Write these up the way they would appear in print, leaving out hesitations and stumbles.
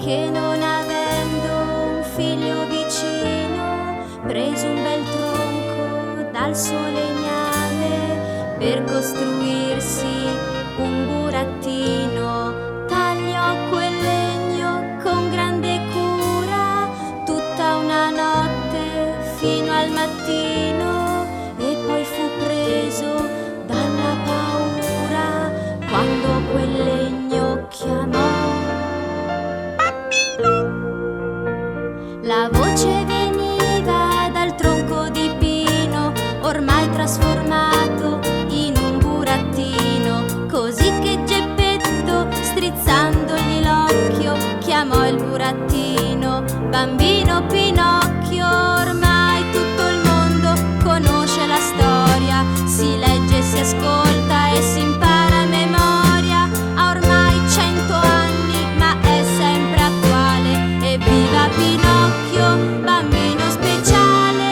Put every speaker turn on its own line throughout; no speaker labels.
che non avendo un figlio vicino, preso un bel tronco dal suo legname per costruirsi un burattino. Tagliò quel legno con grande cura tutta una notte fino al mattino, e poi fu preso dalla paura quando quel legno chiamò. La voce veniva dal tronco di pino, ormai trasformato in un burattino, così che Geppetto, strizzandogli l'occhio, chiamò il burattino Bambino Pinocchio. Ormai tutto il mondo conosce la storia, si legge, si ascolta e si impara a memoria. Ha ormai 100 anni ma è sempre attuale. Evviva Pinocchio, bambino speciale!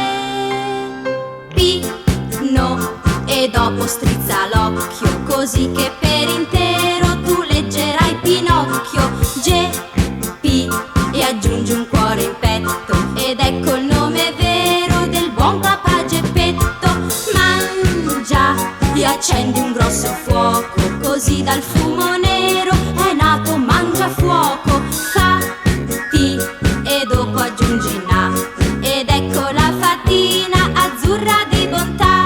Pino, e dopo strizza l'occhio, così che per intero tu leggerai Pinocchio. Geppi, e aggiungi un cuore in petto, ed ecco il nome vero del buon papà Geppetto. Mangia, e accendi un grosso fuoco, così dal fumo nero è nato Mangiafuoco. Fatti, e dopo aggiungi na, ed ecco la fatina azzurra di bontà.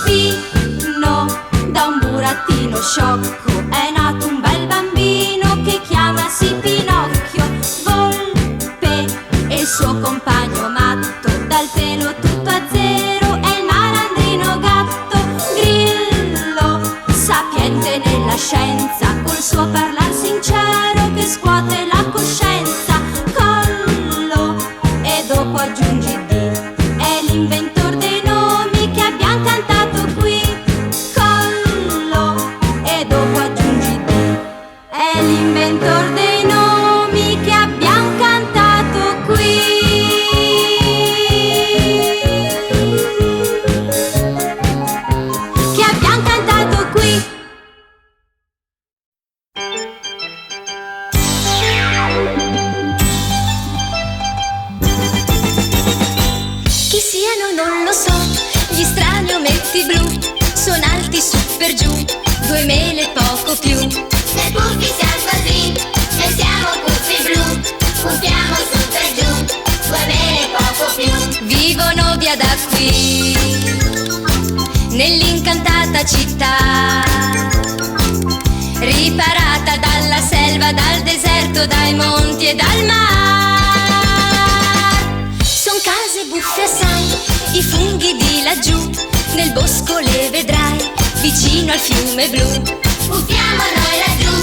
Pino, da un burattino sciocco è nato un bel bambino che chiamasi Pinocchio. Volpe, e il suo compagno matto, dal pelo tutto a zero, è il malandrino gatto. Grillo, sapiente nella scienza, col suo parlar sincero che scuote la coscienza. Collo, e dopo aggiungi di, è l'inventor dei nomi che abbiamo cantato qui. Collo, e dopo aggiungi di, è l'inventor dei nomi che abbiamo cantato qui. Che abbiamo cantato qui. Chi siano non lo so, gli strani ometti blu, sono alti su per giù, 2 mele poco più.
Se puffi siamo così, noi siamo puffi blu, puffiamo su per giù, 2 mele poco più.
Vivono via da qui, nell'incantata città, riparata dalla selva, dal deserto, dai monti e dal mar. Son case buffe assai, i funghi di laggiù, nel bosco le vedrai, vicino al fiume blu.
Puffiamo noi laggiù,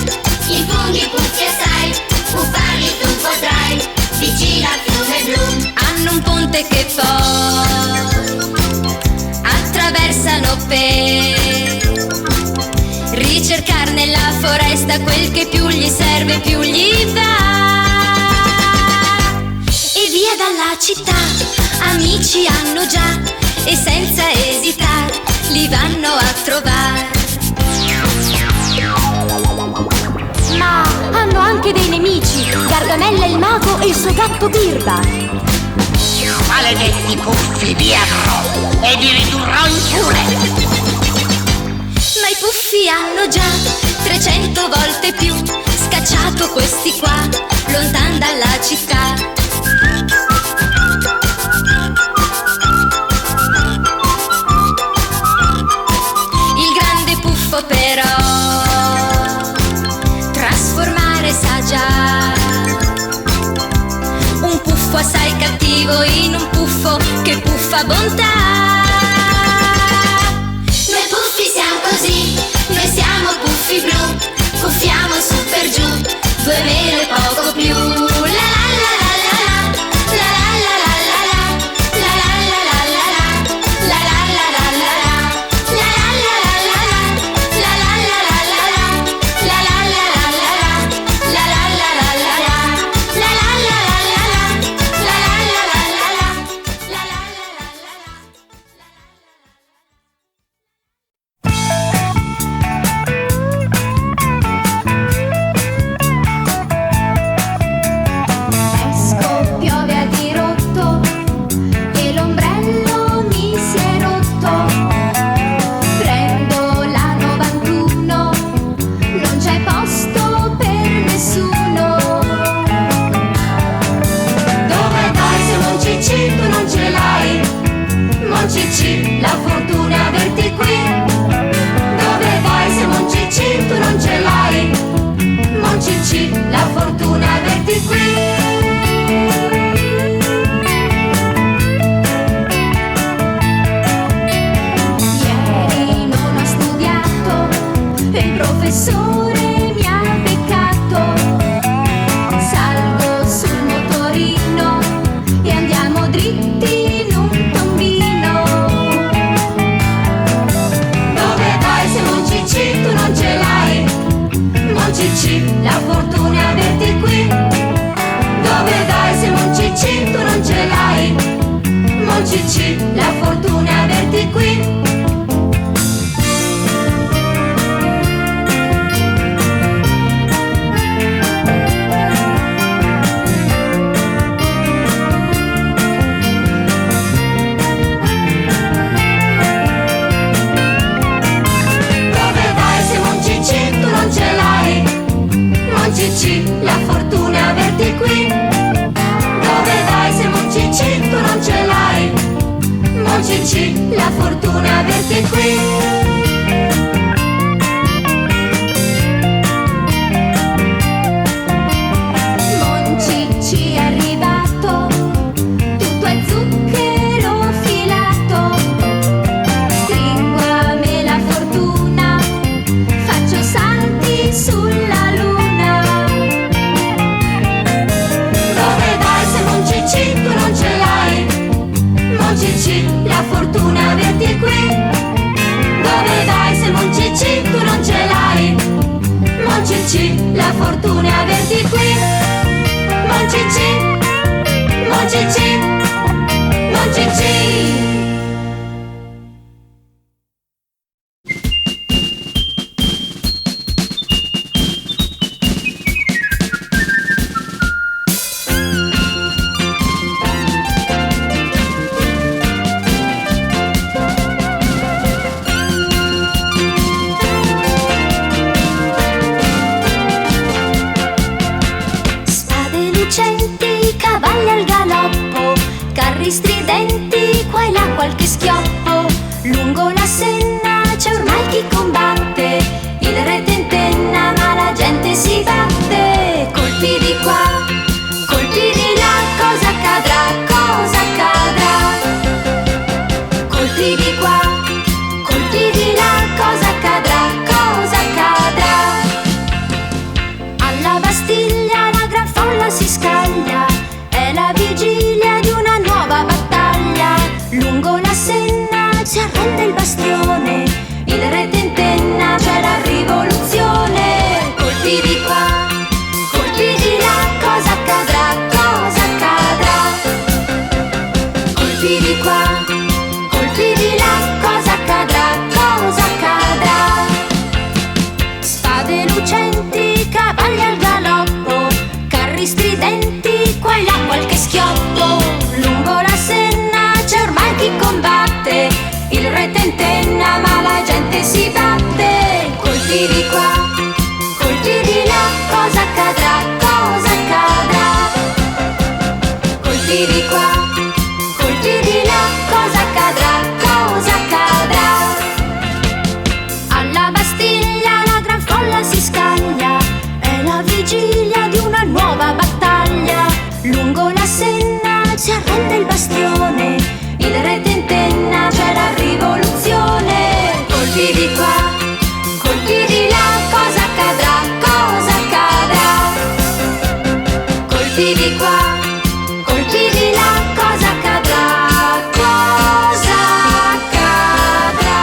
i funghi puffi assai, puffarli tu potrai, vicino al fiume blu.
Hanno un ponte che poi attraversano per ricercar nella foresta quel che più gli serve, più gli va. E via dalla città, amici hanno già, e senza esitare li vanno a trovare. Ma hanno anche dei nemici, Gargamella il mago e il suo gatto Birba.
Maledetti puffi, vi avrò e vi ridurrò in pure.
Ma i puffi hanno già 300 volte più scacciato questi qua, lontan dalla città. Il grande puffo però trasformare sa già, un puffo assai cattivo in un puffo che puffa bontà.
Noi puffi siamo così, noi siamo puffi blu, puffiamo su per giù, 2 mele poco più. La la la la la, la la la la la, la la la la la la, la la la la la la, la la la la la la, la la la la la la, la la la la la la, la la la la la la, la la la la la la, la la la la la la, la la la la. C, la fortuna averti qui.
Ieri non ho studiato e il professore mi ha beccato. Salgo sul motorino e andiamo dritti in un tombino.
Dove vai se Moncicci tu non ce l'hai? Moncicci, la fortuna averti qui. Dove vai se Moncicci tu non ce l'hai? Moncicci, la fortuna averti qui. Moncicci, la fortuna averti qui. Dove vai se Moncicci tu non ce l'hai? Moncicci, la fortuna averti qui.
Moncicci è arrivato, tutto è zucchero filato. Stringo a me la fortuna, faccio salti sulla luna.
Dove vai se Moncicci tu non ce l'hai? Moncicci, la fortuna averti qui. Dove vai se Moncicci tu non ce l'hai? Moncicci, la fortuna averti qui. Moncicci, Moncicci, Moncicci.
Spade lucenti, cavalli al galoppo, carri stridenti, qua e là qualche schioppo. Lungo la Senna c'è ormai chi combatte, il re tentenna ma la gente si batte. Colpi di qua, colpi di là, cosa accadrà, cosa accadrà? Colpi di qua, colpi di là, cosa accadrà, cosa accadrà? Alla Bastiglia la gran folla si scaglia, è la vigilia di una nuova battaglia. Lungo la Senna si arrende il bastione, il re tentenna, c'è la rivoluzione. Colpi di qua, colpi di là, cosa accadrà, cosa accadrà? Colpi di qua, colpi di là, cosa accadrà, cosa accadrà? Spade lucenti, cavalli al galoppo, carri stridenti, qua e là qualche schioppo. Lungo la Senna c'è ormai chi combatte, il re tentenna ma la gente si batte. Colpi di qua, colpi di là, cosa accadrà, cosa accadrà? Colpi di qua, colpi di là, cosa accadrà, cosa accadrà? Alla Bastiglia la gran folla si scaglia, è la vigilia di una nuova battaglia. Lungo la Senna si arrende il bastione, il re tentenna, c'è la rivoluzione. Colpi di qua, colpi di là, cosa accadrà, cosa accadrà? Colpi di qua, colpi di là, cosa accadrà, cosa accadrà?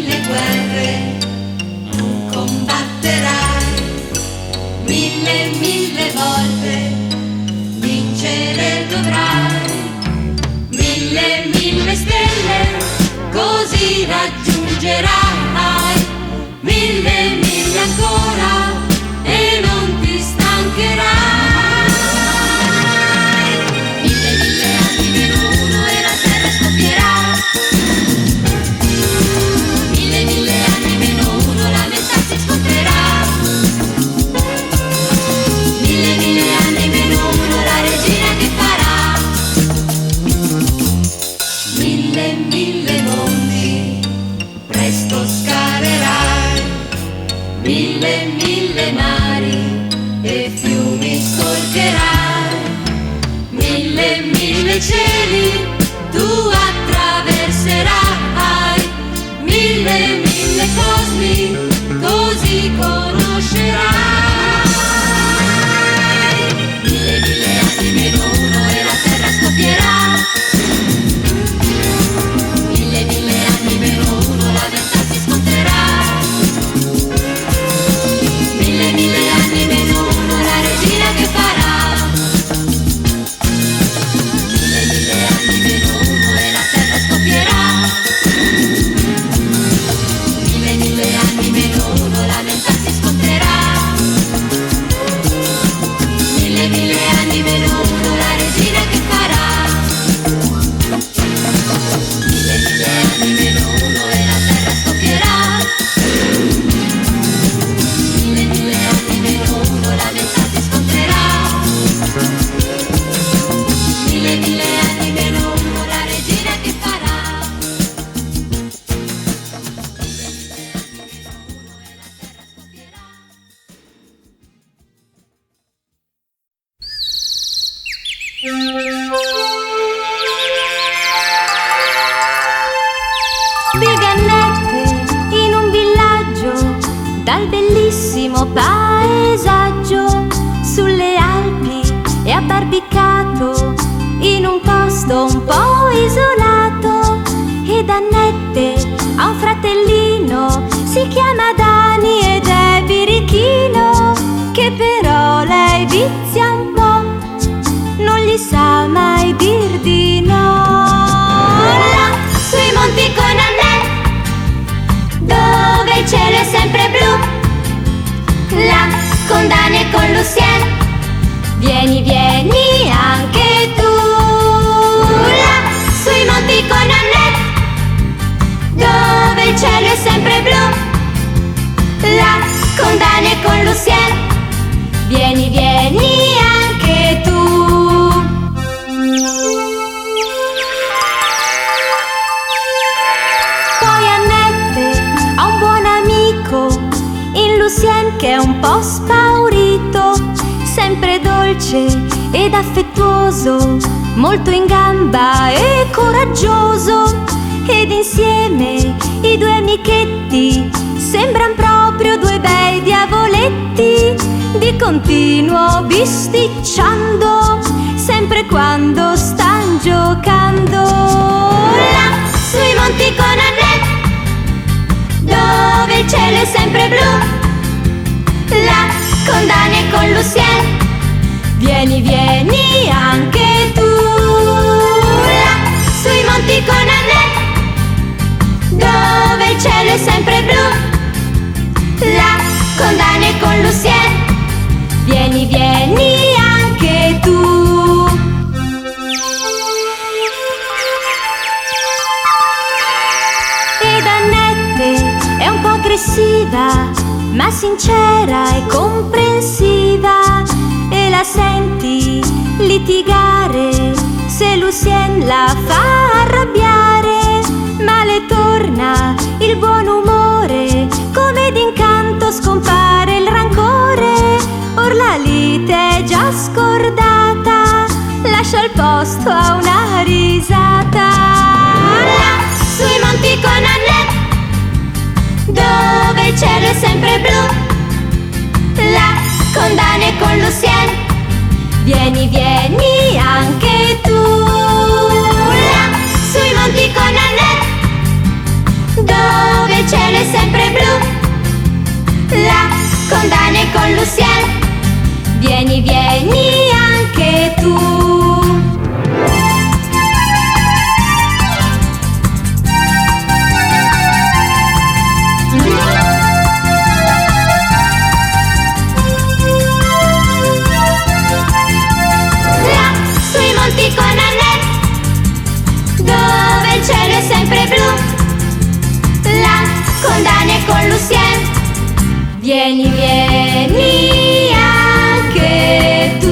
mille guerre tu combatterai, mille volte vincere dovrai, mille stelle così raggiungerai, mille ancora e non ti stancherai. Mille anni meno uno e la terra scoppierà, mille anni meno uno la metà si scontrerà, mille anni meno uno la regina che farà, mille mondi presto scalerai, mille mari e fiumi solcherai, mille cieli tu attraverserai, mille cosmi così conoscerai. Mille anni meno uno e la terra scoppierà, mille anni meno uno la metà si scontrerà, mille anni meno uno la regina che farà, mille anni meno uno e la terra scoppierà, mille anni meno uno la metà si scontrerà, mille anni meno uno la regina che farà, mille anni meno uno e la terra scoppierà, mille anni meno uno la metà si scontrerà, mille anni meno uno la regina che farà.
Spieganette in un villaggio, dal bellissimo paesaggio, sulle Alpi e abbarbicato, in un posto un po' isolato. Ed Annette ha un fratellino, si chiama Dani ed è birichino, che però lei vizia un po', non gli sa mai dir di no. Là sui monti con Annette, dove il cielo è sempre blu, là con Dani e con Lucien, vieni anche tu. Là sui monti con Annette, dove il cielo è sempre blu, là con Dani e con Lucien, vieni anche tu. Poi Annette ha un buon amico in Lucien che è un po' spaurito, sempre dolce ed affettuoso, molto in gamba e coraggioso. Ed insieme i due amichetti sembran proprio due bei diavoletti, di continuo bisticciando, sempre quando stan giocando. Là sui monti con Annette, dove il cielo è sempre blu, là con Dani e con Lucien, vieni anche tu. Là sui monti con Annette, dove il cielo è sempre blu, là con Dani e con Lucien, vieni anche tu. Ed Annette è un po' aggressiva, ma sincera e comprensiva, e la senti litigare se Lucien la fa arrabbiare, ma le torna il buon umore, come d'incanto scompare il rancore. Or la lite è già scordata, lascia il posto a una risata. Là sui monti con Annette, dove il cielo è sempre blu, là con Dani e con Lucien, vieni anche tu. Là sui monti con Annette, dove il cielo
cielo è sempre blu. La condanna e con Lucien. Vieni, vieni anche tu. Là, sui monti con Annette, dove il cielo è sempre blu. La condanna e con Lucien. Vieni, vieni anche tu.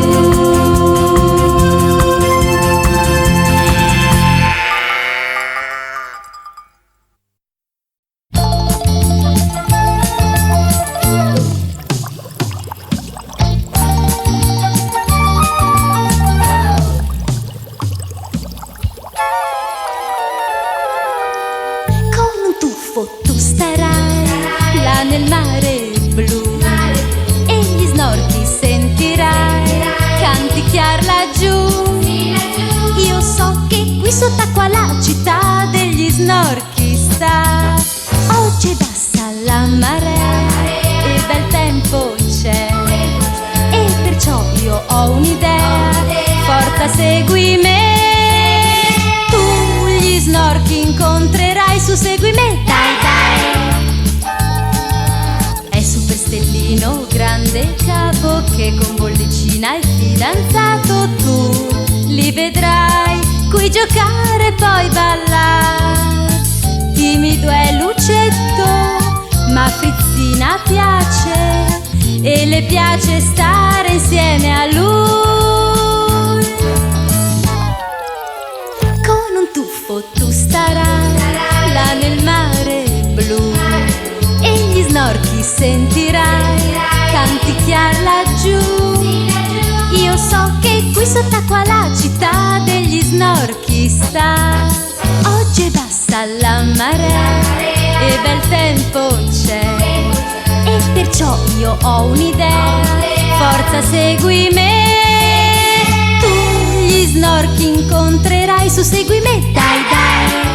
Con un tuffo tu starai là nel mare blu e gli snorchi sentirai canticchiar laggiù. Io so che qui sott'acqua la città degli snorchi sta. Oggi è bassa la marea e bel tempo c'è, e perciò io ho un'idea, forza segui me. Tu gli snorchi incontrerai, su segui me, dai dai. È Super Stellino, grande capo, che con bollicina è fidanzato. Tu li vedrai qui giocare e poi ballar. Timido è Lucetto, ma Frizzina piace e le piace stare insieme a lui. Con un tuffo tu starai là nel mare blu e gli snorchi sentirai canticchiar laggiù. Io so che qui sott'acqua la città degli snorchi sta. Oggi è bassa la marea e bel tempo c'è, e perciò io ho un'idea, forza segui me. Tu gli snorchi incontrerai, su segui me, dai dai.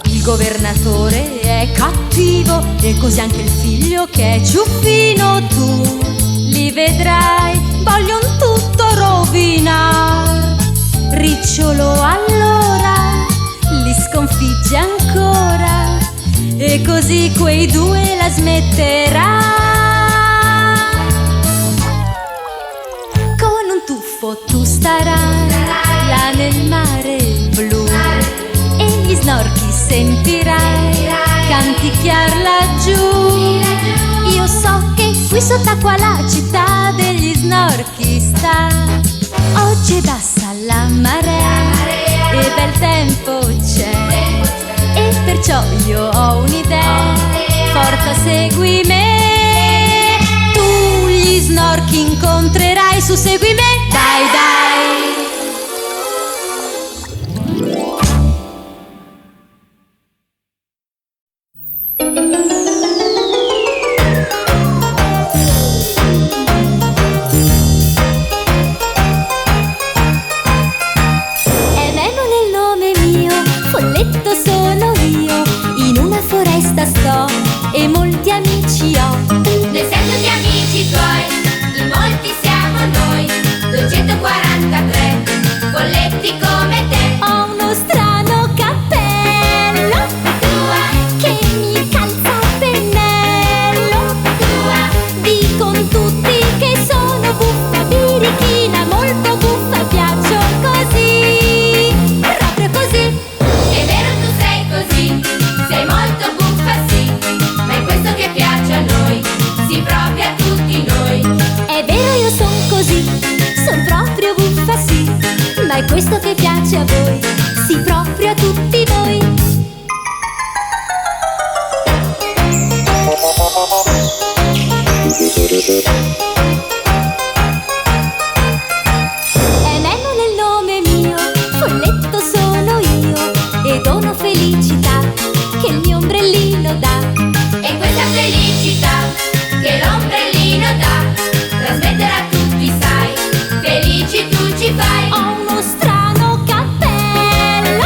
Il governatore è cattivo e così anche il figlio che è ciuffino. Tu li vedrai, vogliono tutto rovinar. Ricciolo allora li sconfigge ancora e così quei due la smetterà. Con un tuffo tu starai là nel mare blu e gli snorchi sentirai canticchiar laggiù. Io so che qui sott'acqua la città degli snorchi sta. Oggi è bassa la marea e bel tempo c'è, e perciò io ho un'idea, forza segui me. Tu gli snorchi incontrerai, su segui me, dai dai.
Sto e molti amici ho.
Noi siamo gli amici tuoi, in molti siamo noi, 243 folletti come te.
Ho uno strano cappello che mi calza a pennello. Dicono tutti che sono buffa, birichina, molto buffa, piaccio così, proprio così.
È vero, tu sei così, sei molto buffa, sì, ma è questo che piace a noi, sì, proprio a tutti noi.
È vero, io son così, son proprio buffa, sì, ma è questo che piace a voi, sì, proprio a tutti voi. È Memo nel nome mio, folletto sono io, e dono felicità che il mio ombrellino dà.
E questa felicità che l'ombrellino dà, trasmetterà a tutti, sai, felici tu ci fai.
Ho uno strano cappello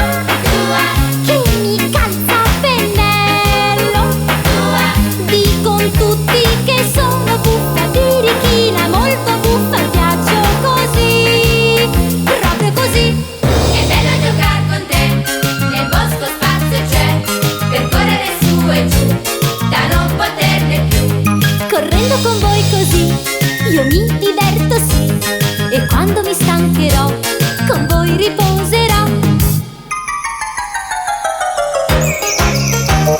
E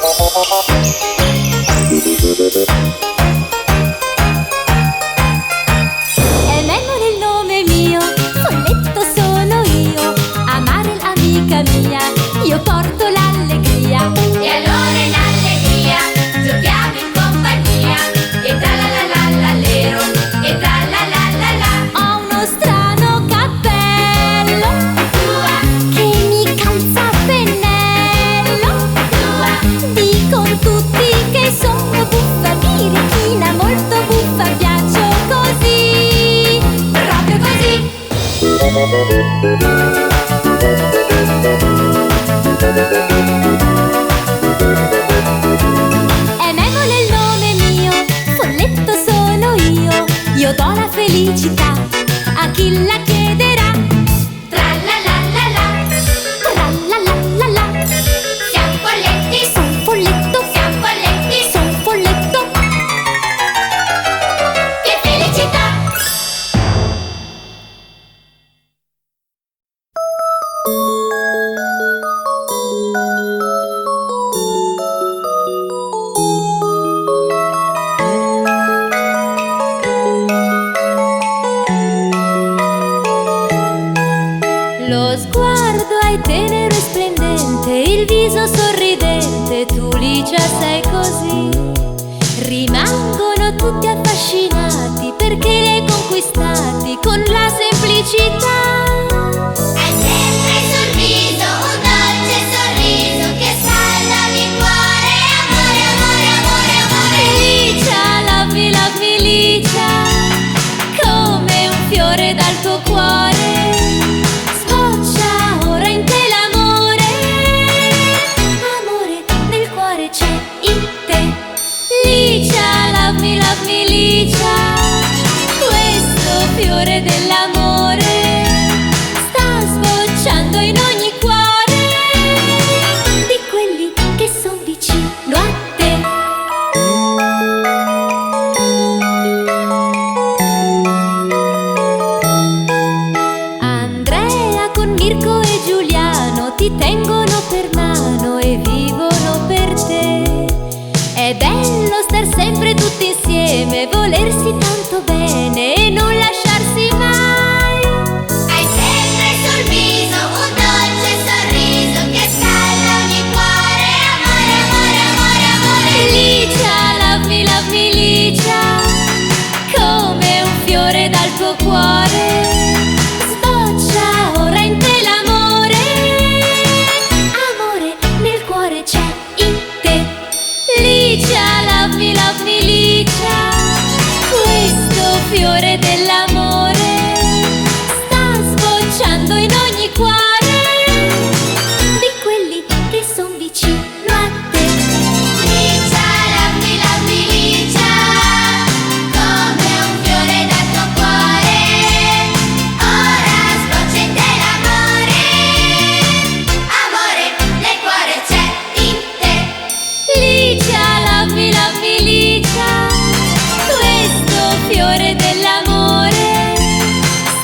Memo nel nome mio, folletto sono io, amare l'amica mia, io porto l'allegria.
E allora in allegria giochiamo in compagnia. E tra la la la la lero, e tra la la la la.
Ho uno strano cappello
Tua,
che mi calza a pennello.
tua,
Dicono tutti che sono buffa, birichina, molto buffa, piaccio così,
proprio così.
E Memo nel nome mio, folletto sono io do la felicità a chi la chiederà.
Tra la la la la,
Tra la la la la,
siamo folletti,
son folletto,
siamo folletti.
son folletto.
Che felicità!
Lo sguardo è tenero e splendente, il viso sorridente, tu Licia sei così. Rimangono tutti affascinati perché li hai conquistati con la semplicità.
Hai sempre sul viso un dolce sorriso che scalda il cuore. Amore, amore, amore, amore.
Licia, love me Licia, come un fiore dal tuo cuore. Sboccia ora in te l'amore, amore nel cuore c'è in te. Licia, love me Licia, questo fiore dell'amore sta sbocciando in ogni cuore di quelli che son vicino a te. Andrea con Mirko e Giuliano ti tengono per mano e vivono per te. È bello star sempre tutti insieme, volersi tanto bene e non lasciarsi mai.
Hai sempre sul viso un dolce sorriso che scalda ogni cuore. Amore, amore, amore, amore.
Licia, love me Licia, come un fiore dal tuo cuore. Sboccia ora in te l'amore, amore nel cuore c'è in te. Licia, love me Licia, questo fiore dell'amore sta sbocciando in ogni cuore di quelli che son vicino a te.
Licia, love me Licia, come un fiore dal tuo cuore. Ora sboccia in te l'amore. Amore nel cuore c'è in te.
Licia, love me Licia, questo fiore dell'amore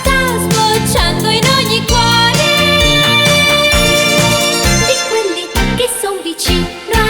sta sbocciando in ogni cuore di quelli che son vicino a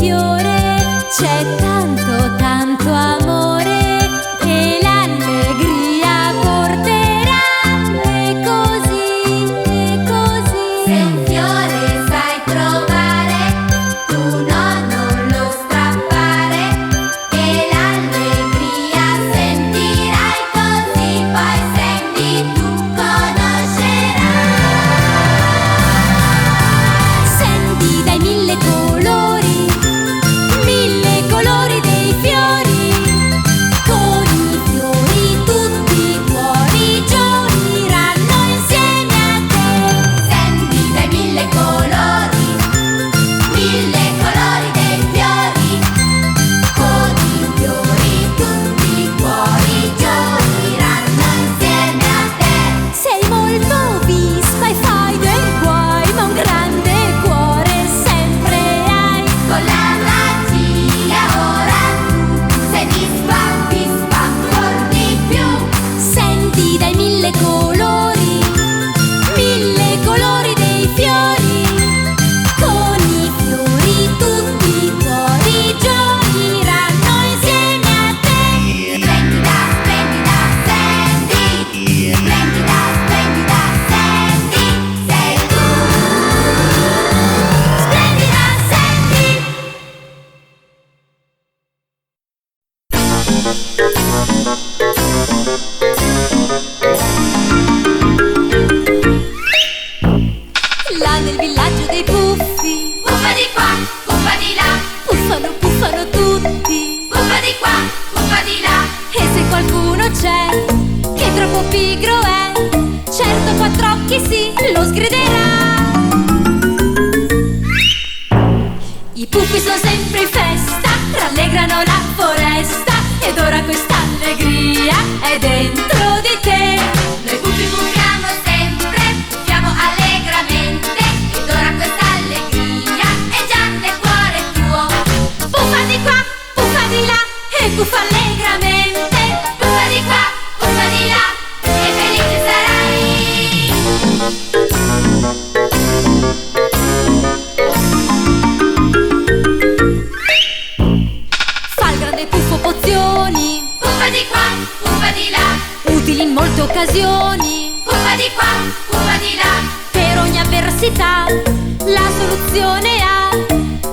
fiore c'è tanto tanto amore e l'allegria porterà. E così, e così.
Se un fiore sai trovare, tu no, non lo strappare, e l'allegria sentirai, così poi senti tu conoscerai.
Senti dai mille colori dei fiori, con i fiori tutti i cuori gioiranno insieme a te.
Senti dai mille colori dei fiori, con i fiori tutti i cuori gioiranno insieme a te.
Sei molto vispa e fai del guai, ma un grande cuore sempre hai.
Con la magia ora tu sei vispa, vispa ancor di più.
Senti dai mille colori dei fiori, con i fiori tutti i cuori gioiranno insieme a te.
Splendida, splendida, senti. Splendida, splendida, senti. Sei tu. Splendida, senti.
Là nel villaggio dei puffi
Puffa di qua, puffa di là,
puffano, puffano tutti.
puffa di qua, puffa di là.
E se qualcuno c'è che troppo pigro è, certo quattro occhi sì, lo sgriderà. I puffi sono sempre in festa, rallegrano la foresta, ed ora questa allegria è dentro di te.
Noi puffi puffiamo sempre, puffiamo allegramente, ed ora questa allegria è già nel cuore tuo.
Puffa di qua, puffa di là, e puffa allegramente.
Puffa di qua, puffa di là, e felice sarai.
Fa il grande puffo pozioni,
Puffa di qua, puffa di là,
utili in molte occasioni.
puffa di qua, puffa di là.
Per ogni avversità la soluzione ha,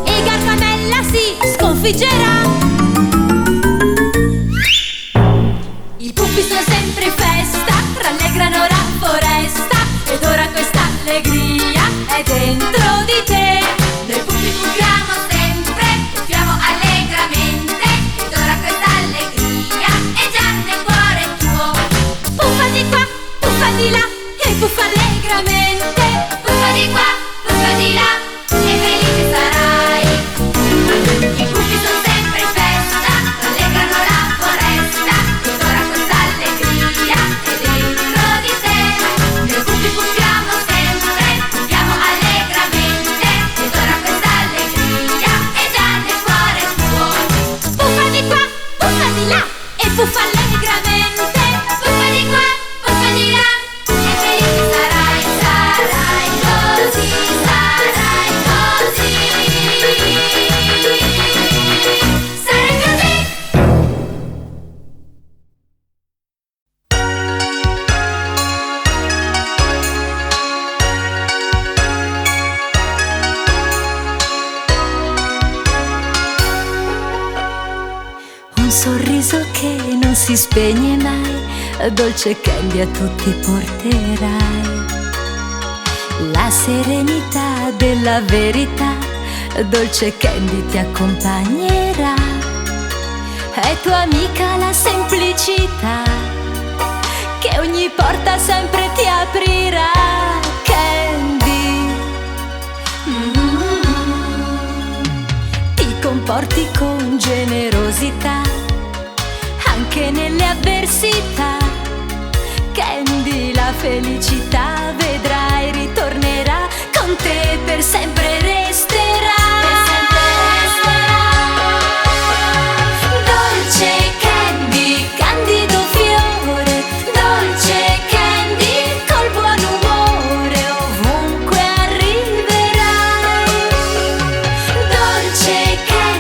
e Gargamella si sconfiggerà. I puffi sono sempre in festa, rallegrano la foresta, ed ora questa allegria è dentro di te.
Noi puffi puffiamo sempre, puffiamo allegramente, ed ora questa allegria è già nel cuore tuo.
Puffa di qua, puffa di là, e puffa allegramente.
Puffa di qua, puffa di là, e felice sarai. I puffi sono sempre in festa, rallegrano la foresta, ed ora questa allegria è dentro di te. Noi puffi puffiamo sempre, puffiamo allegramente, ed ora questa allegria è già nel cuore tuo.
Puffa di qua, puffa di là, e puffa allegramente.
Puffa di qua, puffa di là, e felice sarai, sarai così, sarai così. Sarai così.
Un sorriso che non si spegne mai, dolce candy a tutti porterai. La serenità della verità, dolce candy ti accompagnerà. È tua amica la semplicità, che ogni porta sempre ti aprirà. Candy, ti comporti con generosità, anche nelle avversità. Candy, la felicità vedrai ritornerà, con te per sempre resterà. Dolce candy, candido fiore, dolce candy, col buon umore ovunque arriverai. Dolce candy,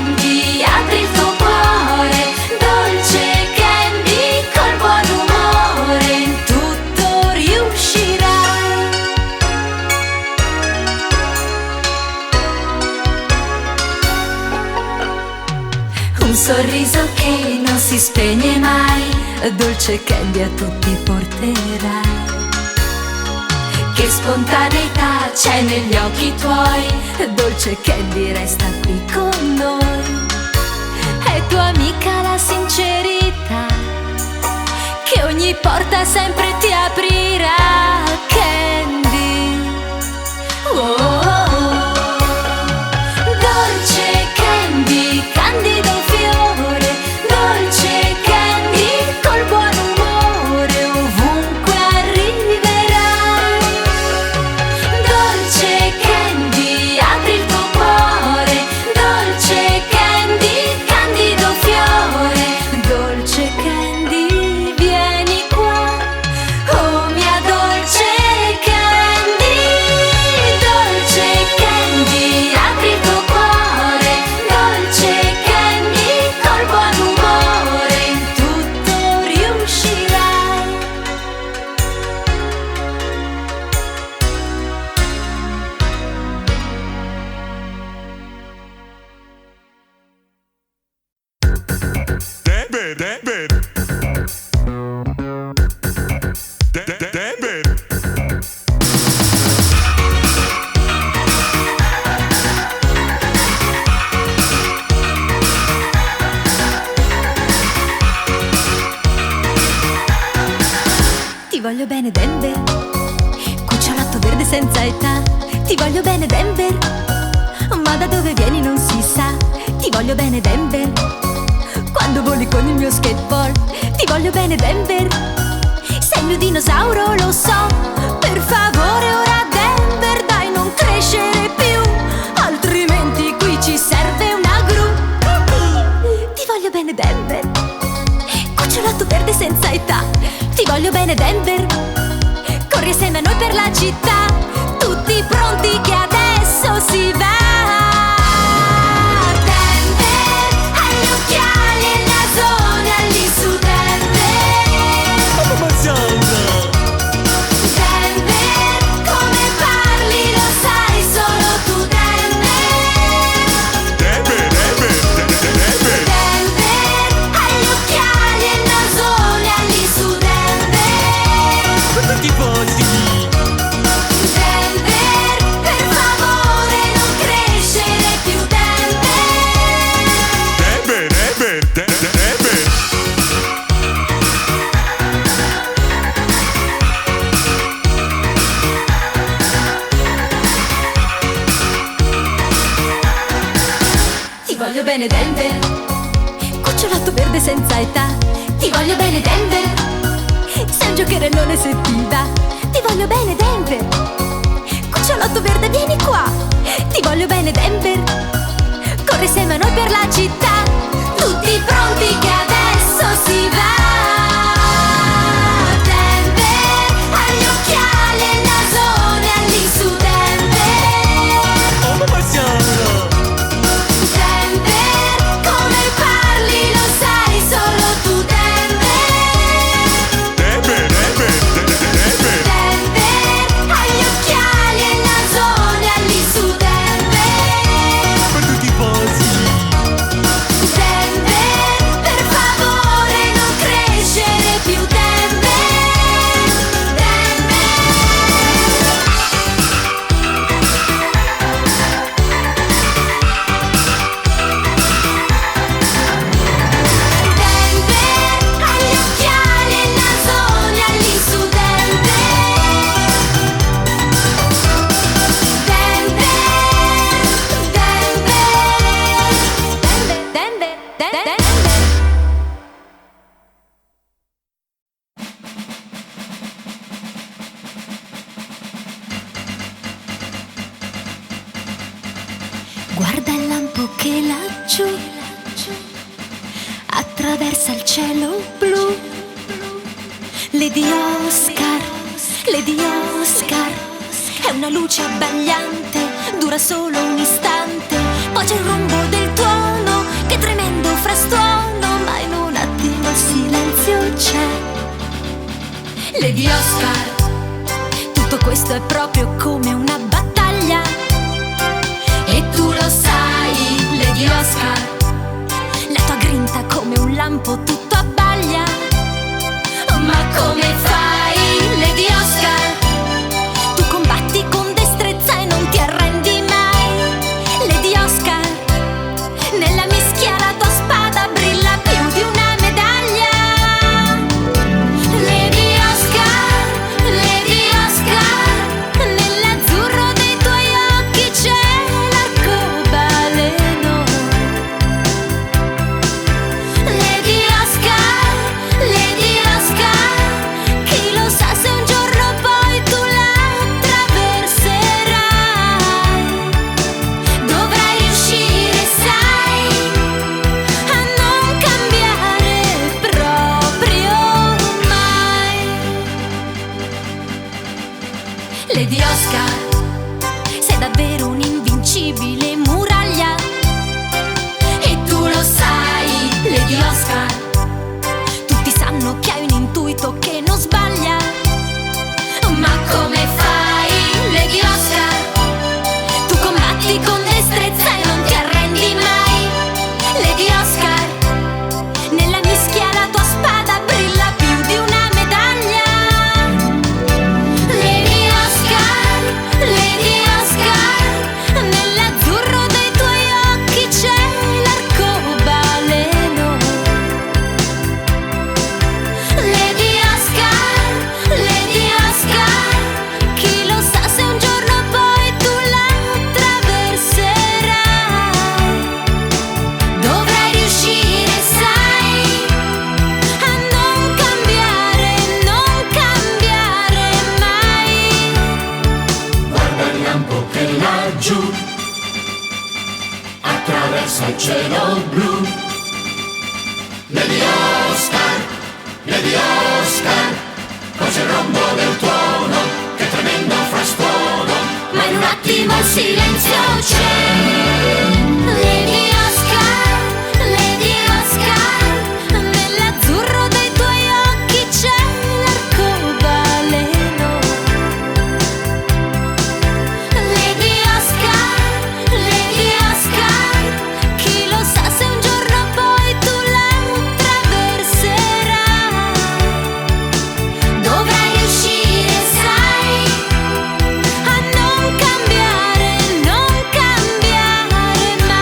un sorriso che non si spegne mai, dolce candy a tutti porterai. Che spontaneità c'è negli occhi tuoi, dolce candy resta qui con noi. È tua amica la sincerità, che ogni porta sempre ti aprirà, candy. Oh. Dolce candy, candido fiore, dolce candy col buon umore, ovunque arriverai. Dolce candy, apri il tuo cuore, dolce candy, candido fiore, dolce candy, vieni qua, oh mia dolce candy. Dolce candy, apri il tuo cuore, dolce candy, col buon umore in tutto riuscirai. Ti voglio bene Denver, cucciolotto verde senza età. Ti voglio bene Denver, ma da dove vieni non si sa. Ti voglio bene Denver, quando voli con il mio skateboard. Ti voglio bene Denver, sei il mio dinosauro lo so. Per favore ora Denver, dai non crescere più, altrimenti qui ci serve una gru. Ti voglio bene Denver, cucciolotto verde senza età. Ti voglio bene Denver, corri assieme a noi per la città, tutti pronti che adesso si va. Denver, hai gli occhiali e il nasone lì su Denver. Denver, come parli lo sai solo tu Denver. Denver, hai gli occhiali e il nasone lì su Denver. Denver, per favore non crescere più Denver. Ti voglio bene Denver, cucciolotto verde senza età. Ti voglio bene Denver, sei un giocherellone se ti va. Ti voglio bene Denver, cucciolotto verde vieni qua. Ti voglio bene Denver, corri assieme a noi per la città, tutti pronti che adesso si va. Denver, hai gli occhiali e il nasone lì su Denver. Denver, come parli lo sai solo tu Denver. Denver, hai gli occhiali e il nasone lì su Denver. Denver, per favore non crescere più Denver. Denver, hai gli occhiali e il nasone lì su Denver. Denver. Guarda il lampo che laggiù attraversa il cielo blu. Lady Oscar, Lady Oscar, è una luce abbagliante, dura solo un istante, poi c'è il rombo del tuono, che tremendo frastuono, ma in un attimo il silenzio c'è. Lady Oscar, tutto questo è proprio come una battaglia, e tu lo sai, Lady Oscar, la tua dopo tutto abbaglia.
Ma come fai, Lady Oscar?
Tu combatti con destrezza e non ti arrendi mai. Lady Oscar, nella mischia la tua spada brilla più di una medaglia.
Lady Oscar,
nell'azzurro dei tuoi occhi c'è l'arcobaleno.
Lady Oscar,
Chi lo sa se un giorno poi tu la attraverserai.
dovrai riuscire, sai.
A non cambiare proprio mai. Lady Oscar, sei davvero un'invincibile muraglia.
E tu lo sai, Lady Oscar.
Tutti sanno che hai un intuito che non sbaglia.
Ma come fai, Lady Oscar?
Tu combatti con destrezza e non ti arrendi mai. Lady Oscar, nella mischia la tua spada brilla più di una medaglia.
Lady Oscar,
nell'azzurro dei tuoi occhi c'è l'arcobaleno.
Lady Oscar,
Chi lo sa se un giorno poi tu la attraverserai.
dovrai riuscire, sai.
A non cambiare mai.
Guarda il lampo che laggiù attraversa il cielo blu. Lady Oscar, cos'è il rombo del tuono, che tremendo frastuono,
Ma in un attimo il silenzio c'è.
Lady Oscar, nell'azzurro dei tuoi occhi c'è l'arcobaleno. Lady Oscar, chi lo sa se un giorno poi tu la attraverserai.
Dovrai riuscire, sai.
A non cambiare mai.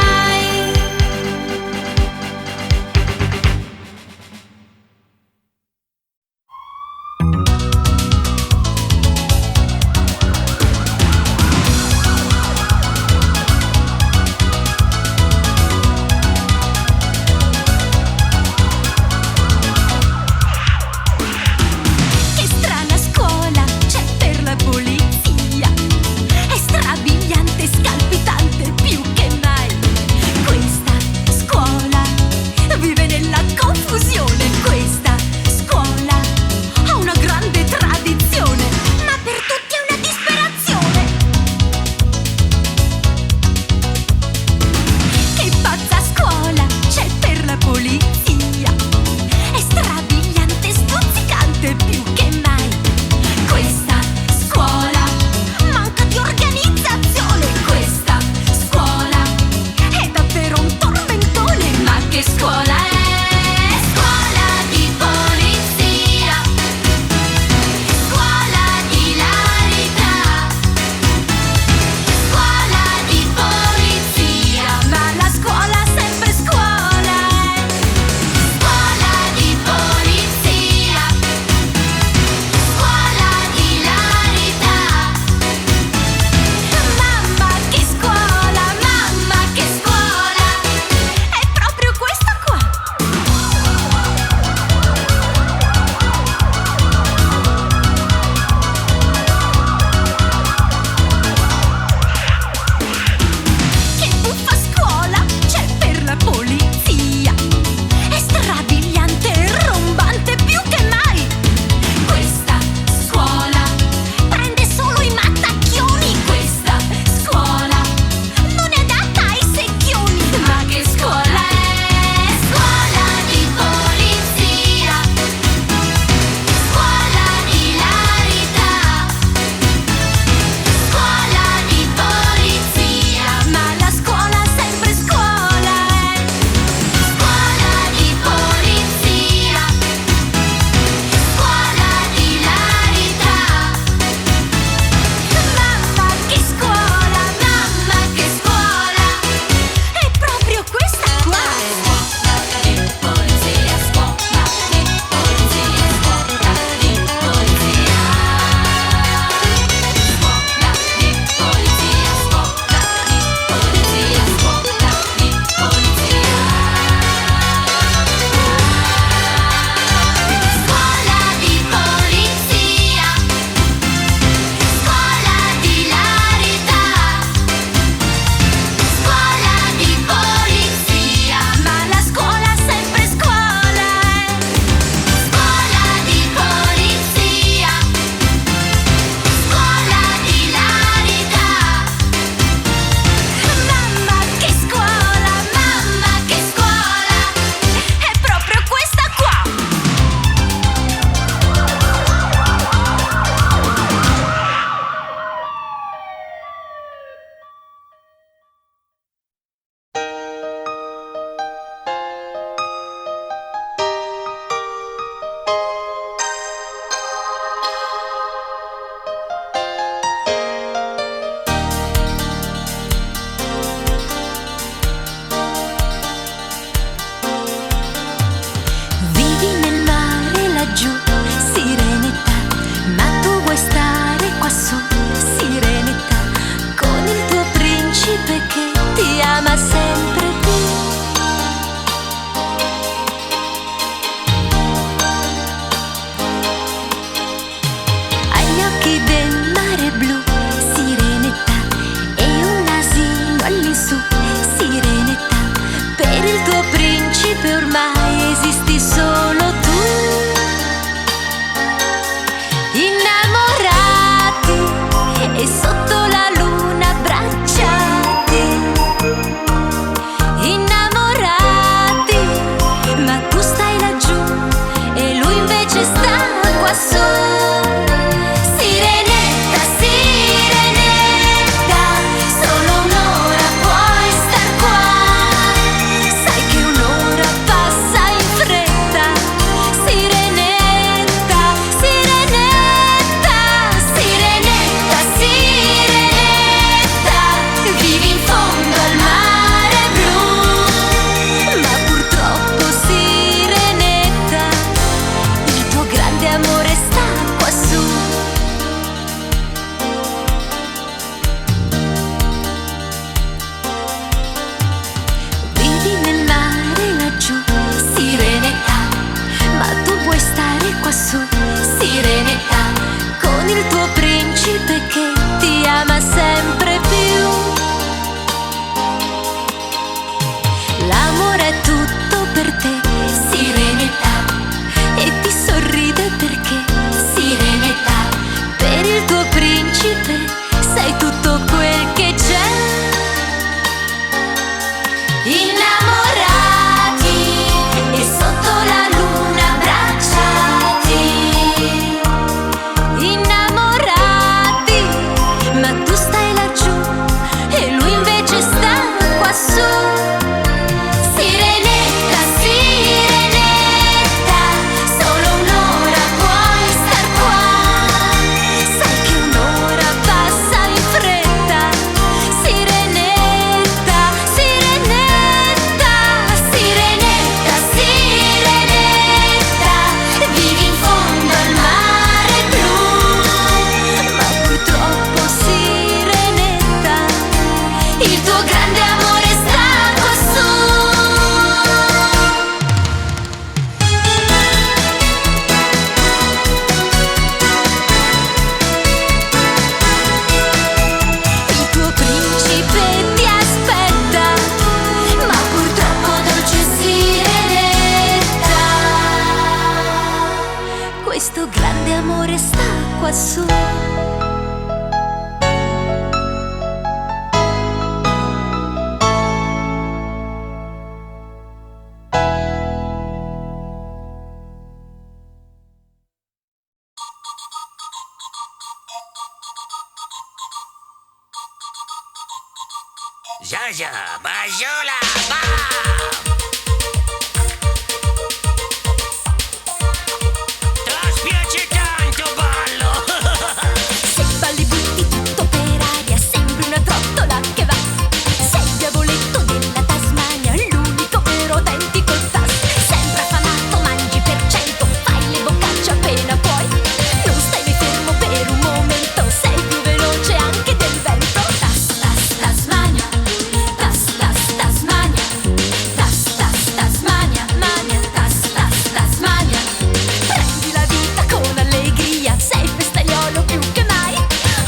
quassù.
Già, Bajola, va! Ti spiace tanto, ballo!
Se balli butti tutto per aria, sembri una trottola che va. Sei il diavoletto della Tasmania, l'unico vero autentico tas. Sempre affamato, mangi per cento, fai le boccacce appena puoi. Non stai mai fermo per un momento, sei più veloce anche del vento. Tas, tas, Tasmania, tas, tas, Tasmania, tas, tas, Tasmania, mania, tas, tas, Tasmania. Prendi la vita con allegria, sei festaiolo più che mai.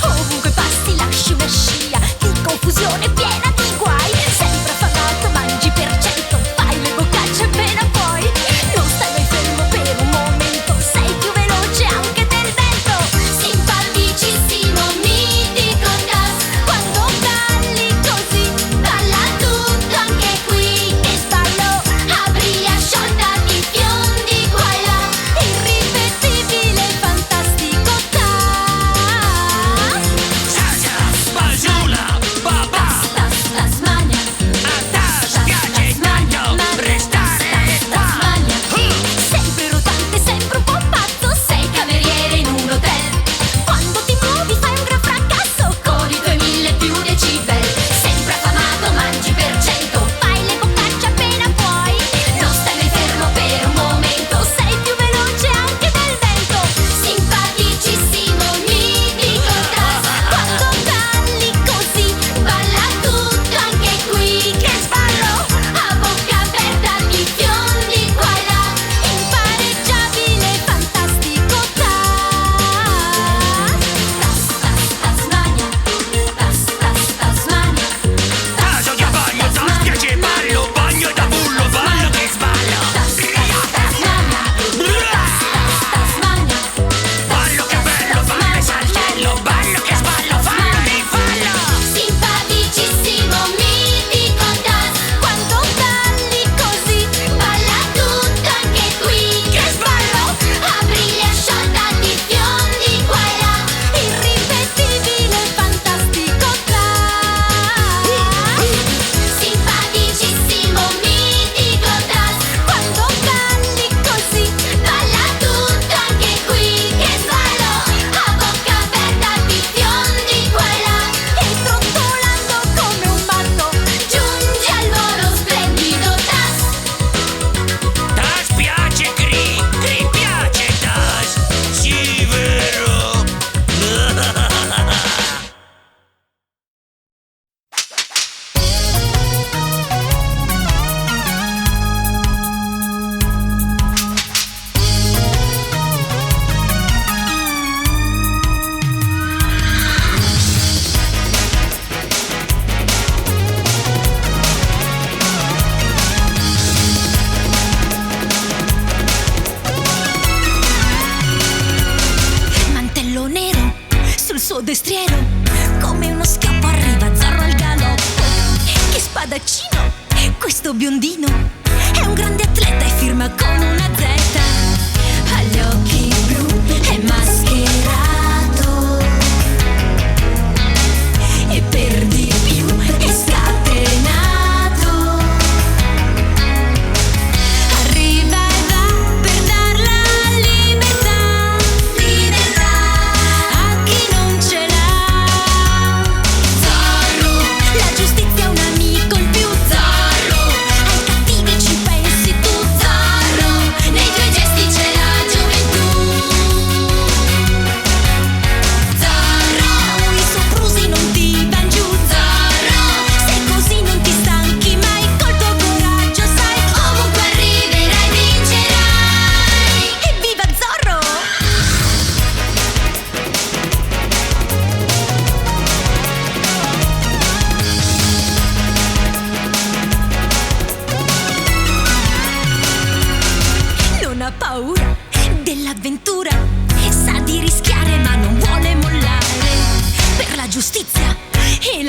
Ovunque passi lasci una scia di confusione piena di guai. Sempre affamato, mangi per cento, fai le boccacce appena puoi. Non stai mai fermo per un momento, sei più veloce anche del vento.
Simpaticissimo, mitico tas. Quando balli così, balla tutto anche qui. Che sballo, apri e ascioltati fiondi qua e là.
Irripetibile, fantastico tas.
Già, Bajola, babà!
Tas, Tasmania,
A te piace tanto restare qua!
Tasmania.
Sempre rotante, sempre un po' pazzo,
Sei cameriere in un hotel,
quando ti muovi fai un gran fracasso.
con i tuoi 1000 più decibel. Sempre affamato, mangi per cento,
Fai le boccacce appena puoi.
non stai mai fermo per un momento.
Sei più veloce anche del vento.
Simpaticissimo, mitico tas. Quando balli così, balla tutto anche qui. Che sballo, a bocca aperta ti fiondi qua e là.
Impareggiabile, fantastico tas.
Tasmania, Tasmania.
Caso che bagno, ti spiace ballo, bagno da bullo, ballo che sballo!
Tasmania,
Ballo che bello, ballo e saltello, ballo che sballo, fallo, fallo!
simpaticissimo, mitico tas. Quando balli così, balla tutto anche qui. Che sballo, apri e ascioltati fiondi qua e là.
Irripetibile, fantastico tas.
Simpaticissimo, mitico tas.
Quando balli così,
Balla tutto anche qui. Che sballo, a bocca aperta ti fiondi qua e là.
e trottolando come un matto.
Giungi al volo splendido tas.
Tas piace Cri piace Tas, sì vero?
Mantello nero sul suo destriero, come uno schioppo arriva Zorro al galoppo. Che spadaccino, questo biondino, è un grande atleta e firma con una Z. Ha gli occhi blu, è mascherato e per di più è scatenato. Arriva e va per dar la libertà a chi non ce l'ha.
Zorro,
La giustizia è un amico in più.
Zorro,
Ai cattivi ci pensi tu.
Zorro,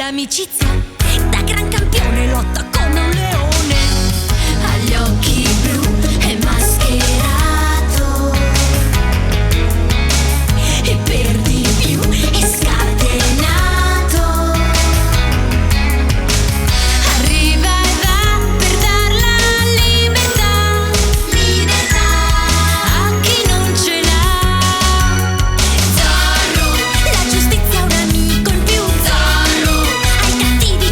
l'amicizia, da gran campione lotta come un leone. Ha gli occhi blu, è mascherato e per di più è scatenato. Arriva e va per dar la libertà, libertà a chi non ce l'ha. Zorro, la giustizia è un amico in più. Zorro, ai cattivi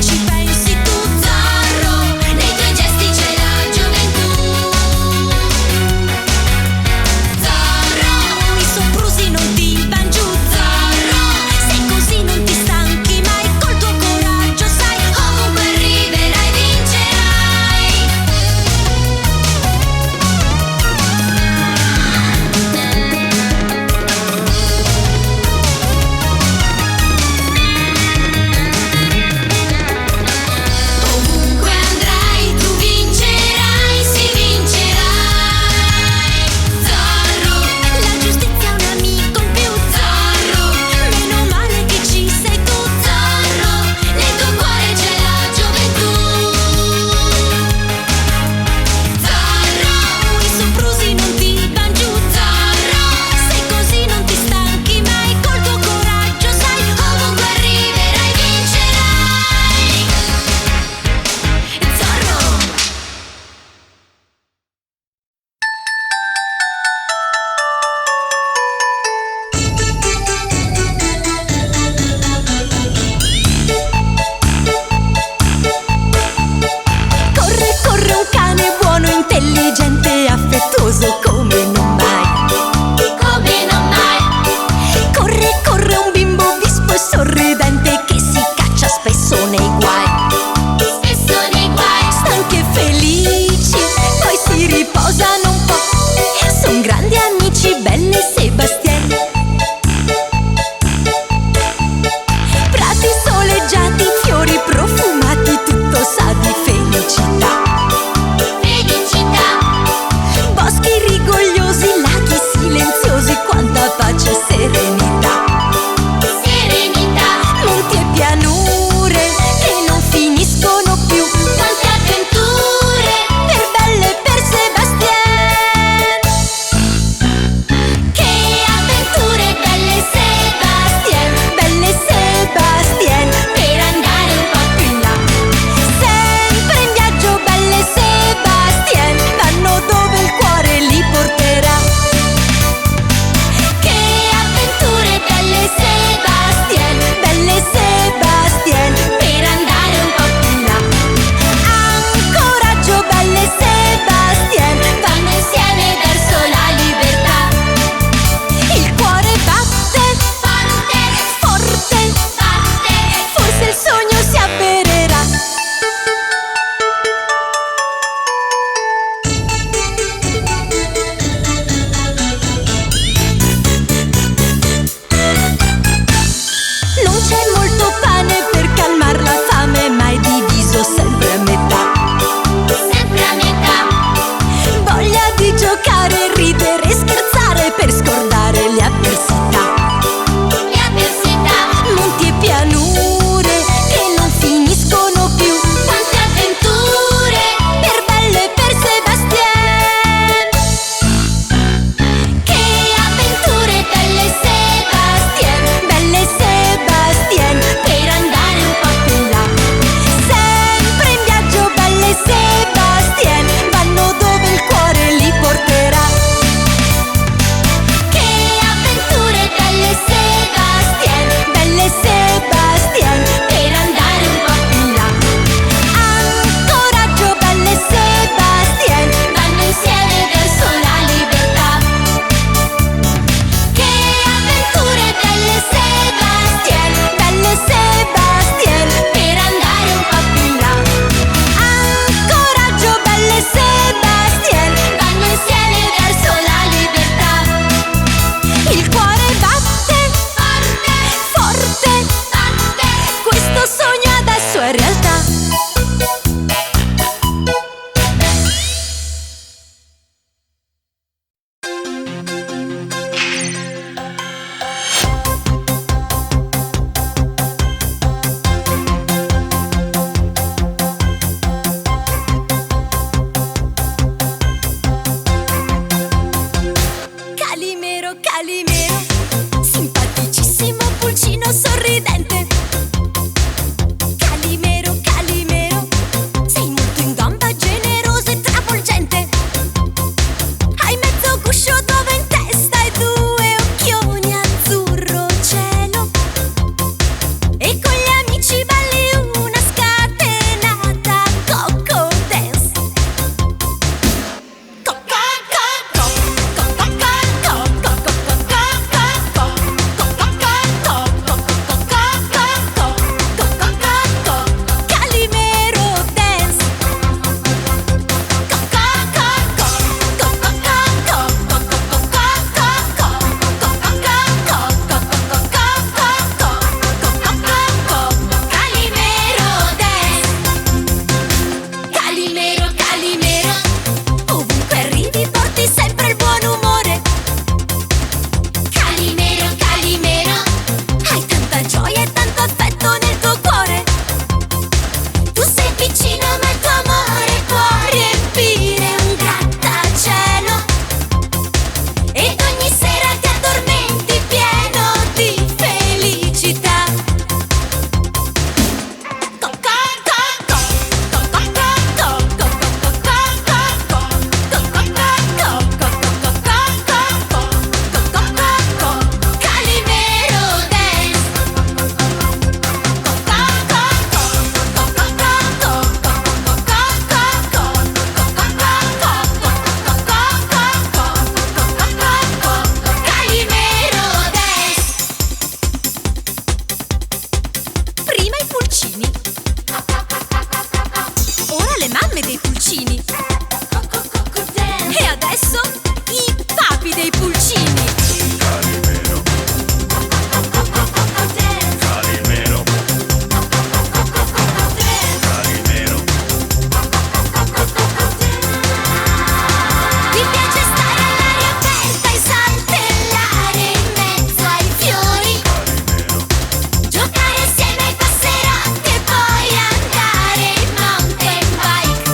pulcini. E adesso i papi dei pulcini.
Calimero, Calimero, Calimero.
Mi piace stare all'aria aperta e saltellare in mezzo ai fiori, giocare assieme ai passerotti e poi andare in mountain bike.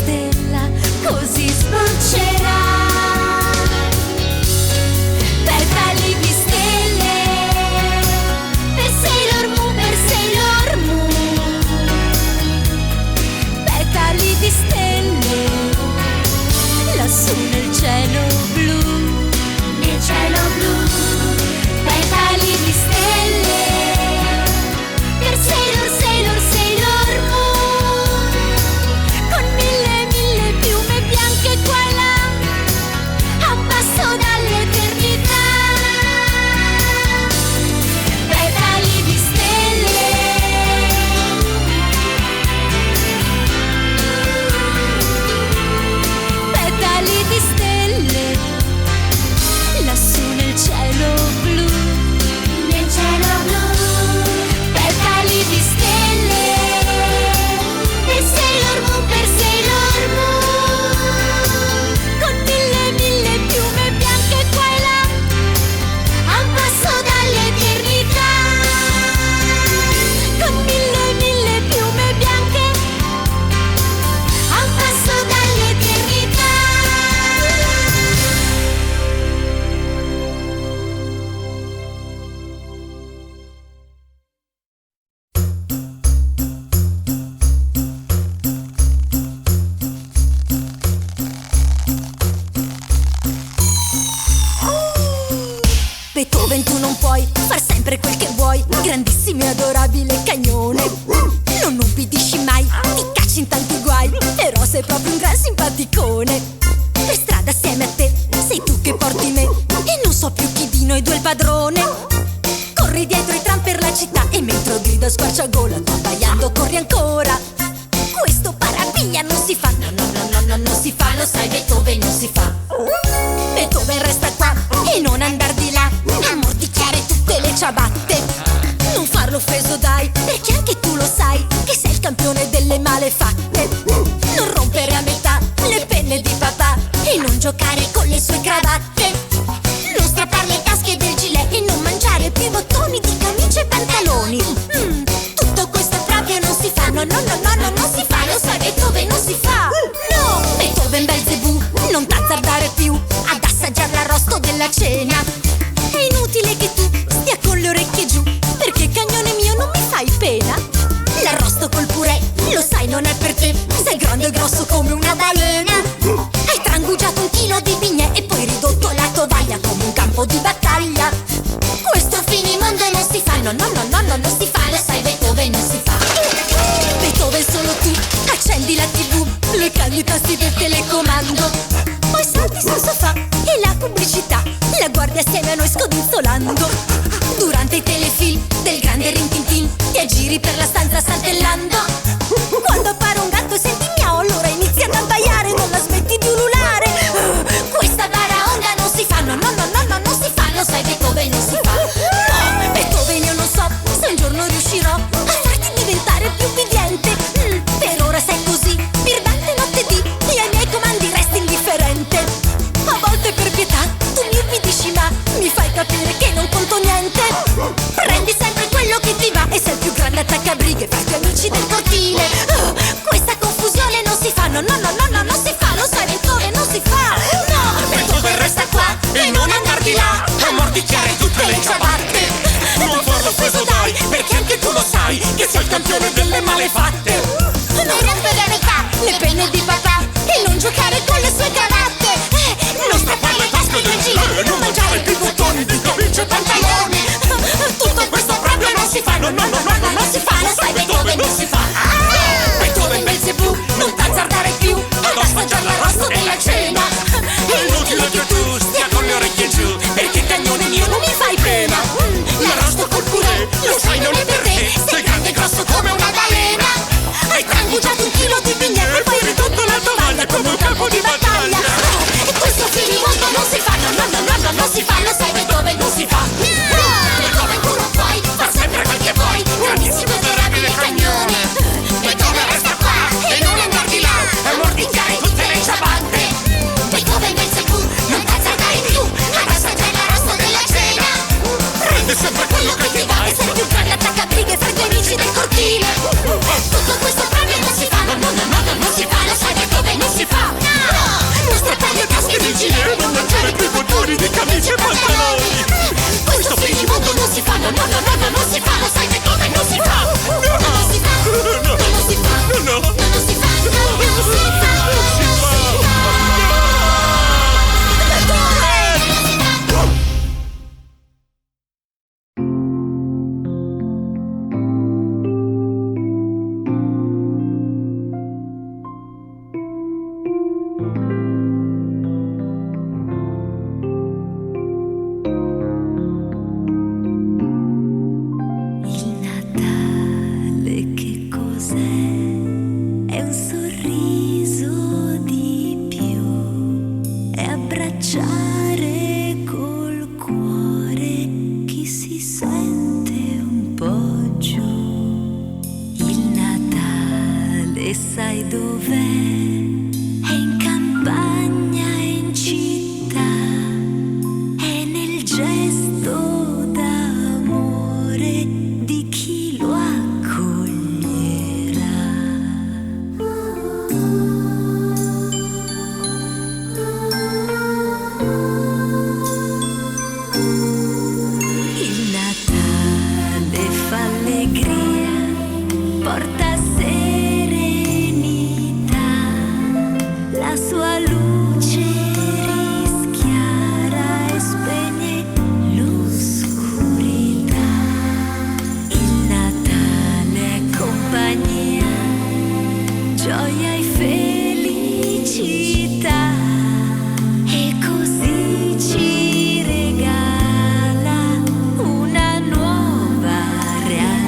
stella, così sboccerà. Petali di stelle, per Sailor Moon, per Sailor Moon. Petali di stelle, lassù nel cielo blu, nel cielo blu. Petali di stelle, per Sailor, Sailor, Sailor Moon. Con mille, mille piume bianche qua e là, a un passo dall'eternità. Petali di stelle, petali di stelle, lassù nel cielo blu, nel cielo blu. Petali di stelle, per Sailor Moon, per Sailor Moon. Con mille, mille piume bianche qua e là, a un passo dall'eternità. Con mille, mille piume bianche, a un passo dall'eternità. Beethoven, tu non puoi far sempre quel che vuoi, grandissimo e adorabile cagnone. Non ubbidisci mai, ti cacci in tanti guai, però sei proprio un gran simpaticone. Per strada assieme a te, sei tu che porti me, e non so più chi di noi due è il padrone. Corri dietro i tram per la città, e mentre grido a squarciagola, tu abbaiando corri ancora. Questo parapiglia non si fa, no, no, no, no, no, non si fa, lo sai Beethoven, non si fa. Beethoven resta qua e non andar di là a mordicchiare tutte le ciabatte. Non farlo offeso dai, perché anche tu lo sai che sei il campione delle malefatte. Non rompere a metà le penne di papà e non giocare con le sue cravatte. Non strappare le tasche del gilet e non mangiare più i bottoni di camicie e pantaloni. Tutto questo proprio non si fa, no, no, no, no, no, non si fa, lo sai Beethoven, non si fa. No, Beethoven Belzebù, non t'azzardare più ad assaggiare l'arrosto della cena. È inutile che tu stia con le orecchie giù, perché cagnone mio non mi fai pena. L'arrosto col purè, lo sai non è per te, sei grande e grosso come una balena. Hai trangugiato 1 chilo di bignè e poi ridotto la tovaglia come un campo di battaglia. Questo finimondo non si fa, no, no, no, no, no, non si fa, lo sai Beethoven, non si fa. Beethoven solo tu, accendi la TV, le canne i tasti del telecomando. Poi salti sul sofà e la pubblicità la guardi assieme a noi scodinzolando. Durante i telefilm del grande Rintintin ti aggiri per la stanza saltellando. Quando appare un gatto e senti miau, allora inizi ad abbaiare, non la smetti di ululare. Questa baraonda non si fa, no, no, no, no, no, non si fa, lo sai Beethoven, non si fa. No, Beethoven, io non so se un giorno riuscirò a farti diventare più ubbidiente. Per ora sei così, birbante notte di, e ai miei comandi resti indifferente. A volte per pietà tu mi ubbidisci, ma mi fai capire che non conto niente. Prendi sempre quello che ti va e sei il più grande attaccabrighe fra i tuoi amici del cortile. Questa confusione non si fa, no, no, no, no, no, non si fa, lo sai Beethoven, non si fa. No, Beethoven resta qua e non andar di là a mordicchiare tutte le ciabatte. Non farlo offeso dai, perché anche tu lo sai che sei il campione delle malefatte. Non rompere a metà le penne di papà e non giocare con le sue cravatte. Non strappare le tasche del gilet e non mangiare più i bottoni di camicie e pantaloni. Tutto questo proprio non si fa, no, no, no, no, no, non si fa, lo sai Beethoven, non si fa. Beethoven Belzebù, non t'azzardare più ad assaggiare l'arrosto della cena. È inutile che tu stia con le orecchie giù, perché cagnone mio non mi fai pena. L'arrosto col purè, lo sai non è per te, sei grande e grosso come una balena.
è in campagna e in città, è nel gesto d'amore di chi lo accoglierà. Il Natale fa allegria, porta serenità, la sua luce rischiara e spegne l'oscurità. Il Natale è compagnia, gioia e felicità, e così ci regala una nuova realtà.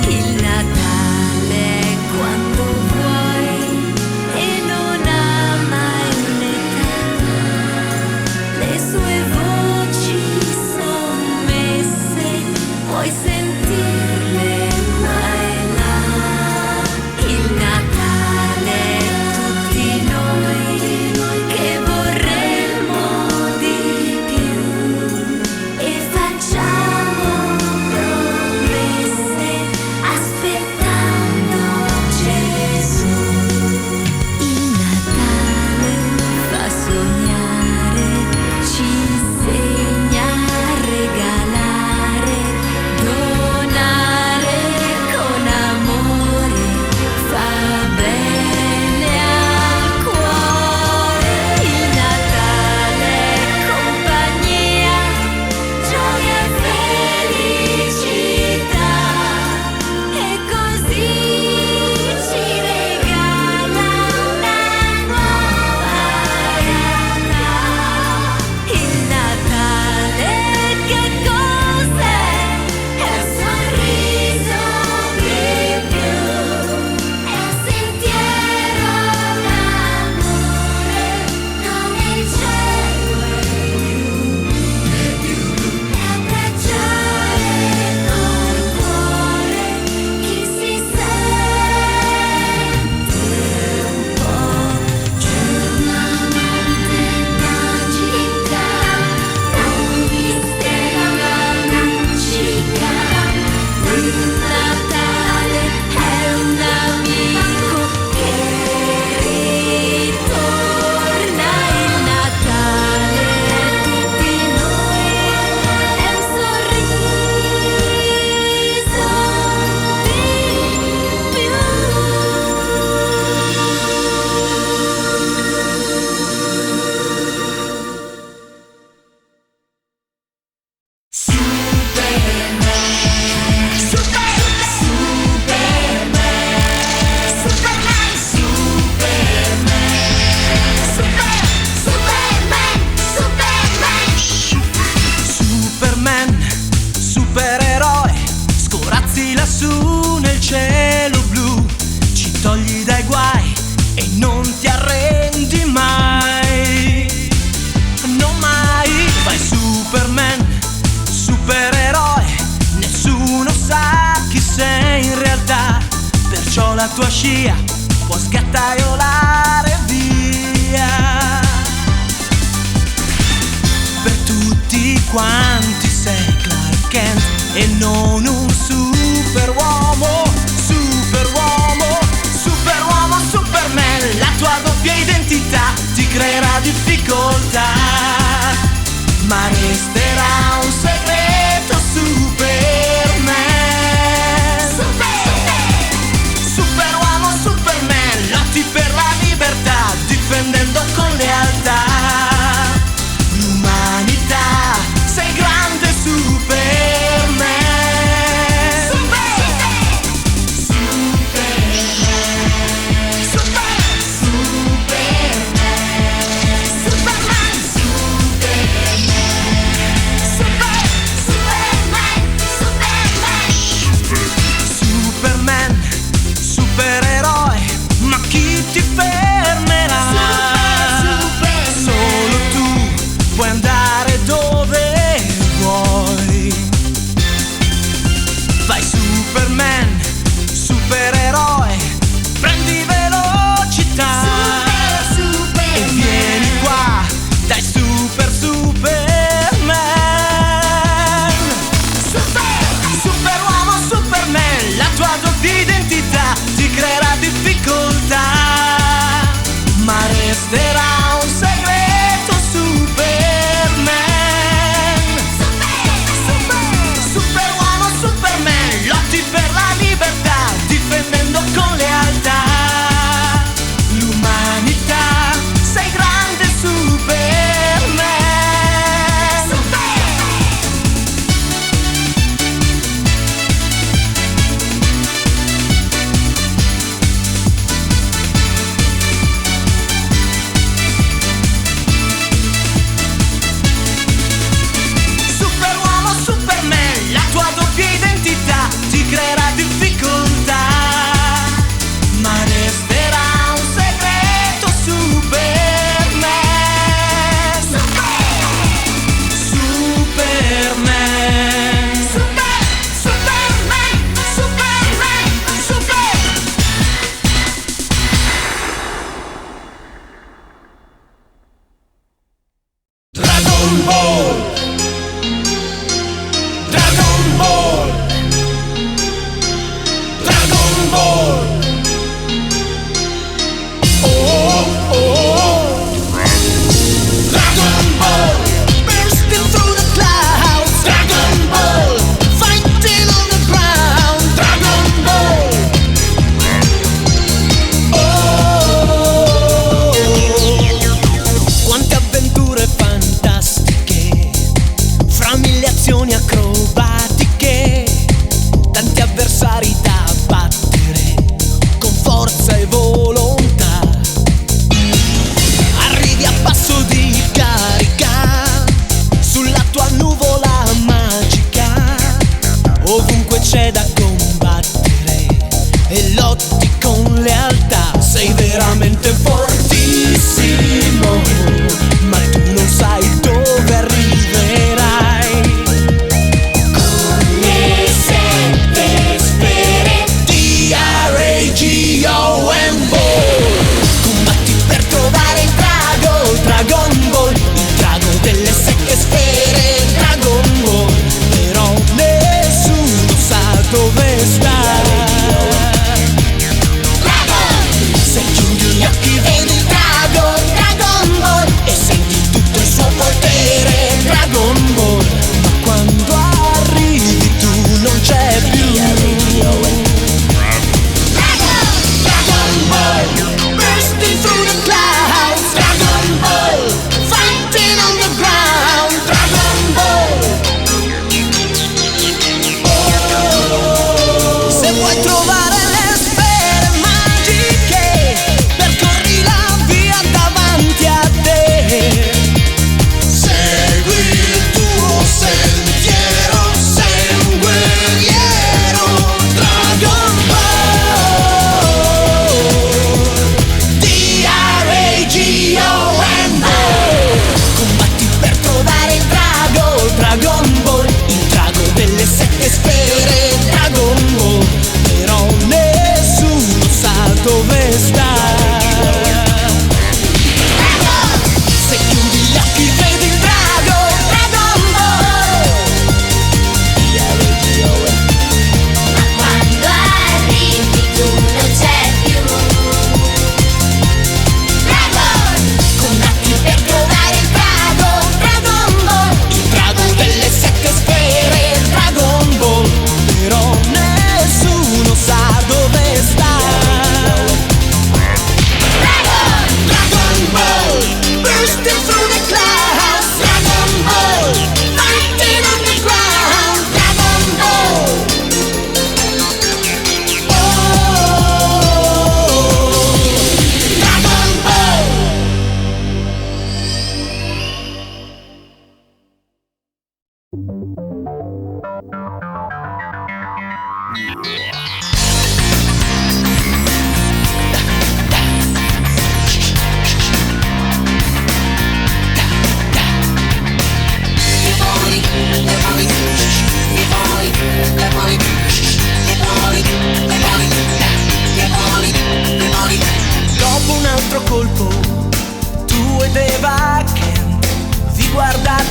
Il Natale è quando vuoi e non ha mai un'età, le sue voci sommesse puoi sentirle qua e là. Il Natale è tutti noi che vorremmo di più e facciamo promesse aspettando Gesù. Il Natale fa sognare, ci insegna a regalare, donare con amore, fa bene al cuore. Il Natale è compagnia, gioia e felicità, e così ci regala una nuova realtà. Il Natale che cos'è? È un sorriso di più, è un sentiero d'amore dove il cielo è più, è abbracciare col cuore chi si sente un po' giù. Una notte magica, un mistero luccica. Il Natale è un amico che ritorna. Il Natale tutti noi è un sorriso di più.
Superman, supereroe, scorazzi lassù nel cielo blu, ci togli dai guai e non ti arrendi mai, non mai. Vai Superman, supereroe, nessuno sa chi sei in realtà, perciò la tua scia può sgattaiolare via. Per tutti quanti sei Clark Kent e non un superuomo, superuomo, superuomo, Superman. La tua doppia identità ti creerà difficoltà, ma resterà un segreto, Superman. Superuomo, Superman, lotti per la libertà, difendendo con lealtà l'umanità. Sei grande Superman. Superman,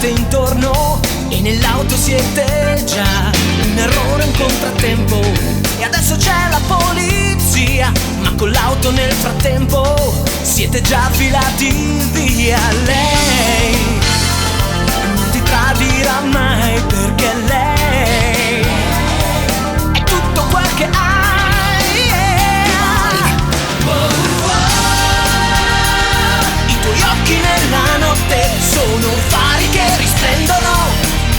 guardate intorno e nell'auto siete già. Un errore, un contrattempo e adesso c'è la polizia, ma con l'auto nel frattempo siete già filati via. Lei non ti tradirà mai perché lei è tutto quel che hai, yeah. I tuoi occhi nella notte sono fari che risplendono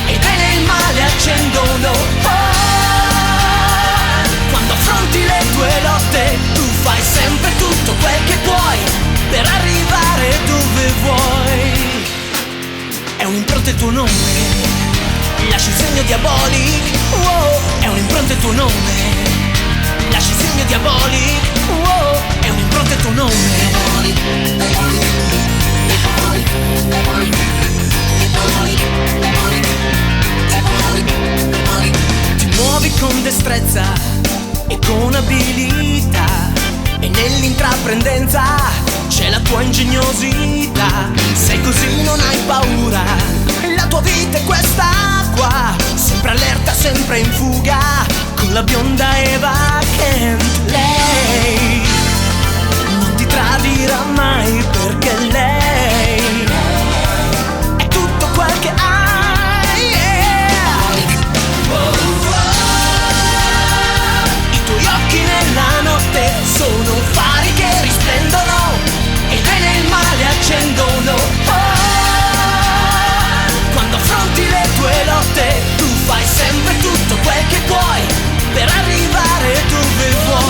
e il bene e il male accendono. Quando affronti le tue lotte tu fai sempre tutto quel che puoi per arrivare dove vuoi. È un'impronta il tuo nome, lasci il segno diabolico, wow. È un'impronta il tuo nome, lasci il segno diabolico, wow. È un'impronta il tuo nome. Ti muovi con destrezza e con abilità e nell'intraprendenza c'è la tua ingegnosità. Sei così, non hai paura, la tua vita è questa qua, sempre allerta, sempre in fuga, con la bionda Eva Kent. Lei non ti tradirà mai perché lei è tutto quel che hai, yeah. I tuoi occhi nella notte sono fari che risplendono e il bene e il male accendono. Quando affronti le tue lotte tu fai sempre tutto quel che puoi per arrivare dove vuoi.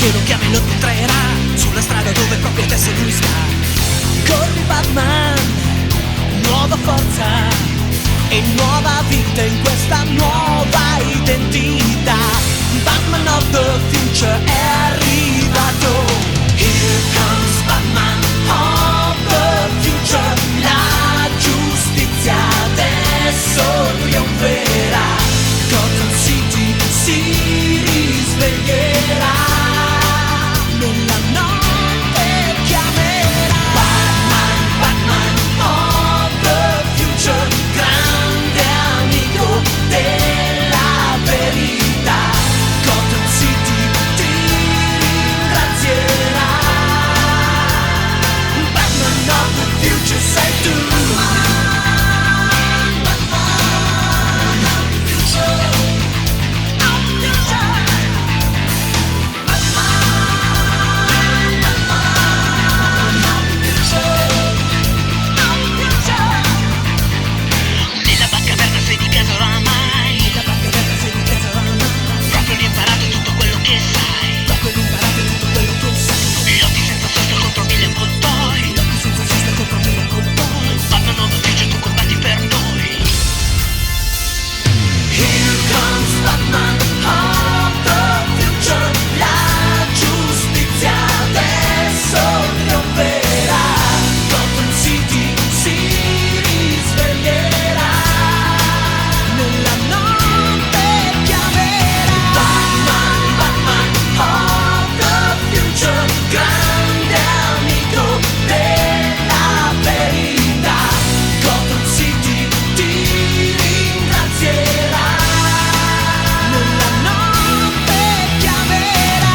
che lo chiama e lo distraerà sulla strada dove proprio adesso lui sta. Corri Batman, nuova forza e nuova vita in questa nuova identità. Batman of the future è arrivato. Here comes Batman of the future. La giustizia adesso trionferà. Gotham City si risveglierà. Nella notte chiamerà. Batman, Batman of the future, grande amico della verità. Gotham City ti ringrazierà. Batman of the future sei tu.
Nella Batcaverna sei di casa oramai.
Nella Batcaverna sei di casa oramai.
Proprio lì imparato tutto quello che sai.
Proprio lì imparato tutto quello che sai.
Lotti senza sosta contro mille avvoltoi.
Lotti senza sosta contro mille avvoltoi.
Batman of the future, tu combatti per noi.
Here comes Batman of the future. La giustizia adesso trionferà. Gotham City si risveglierà. Nella notte chiamerà. Batman, Batman of the future, grande amico della verità. Gotham City ti ringrazierà. Nella notte chiamerà.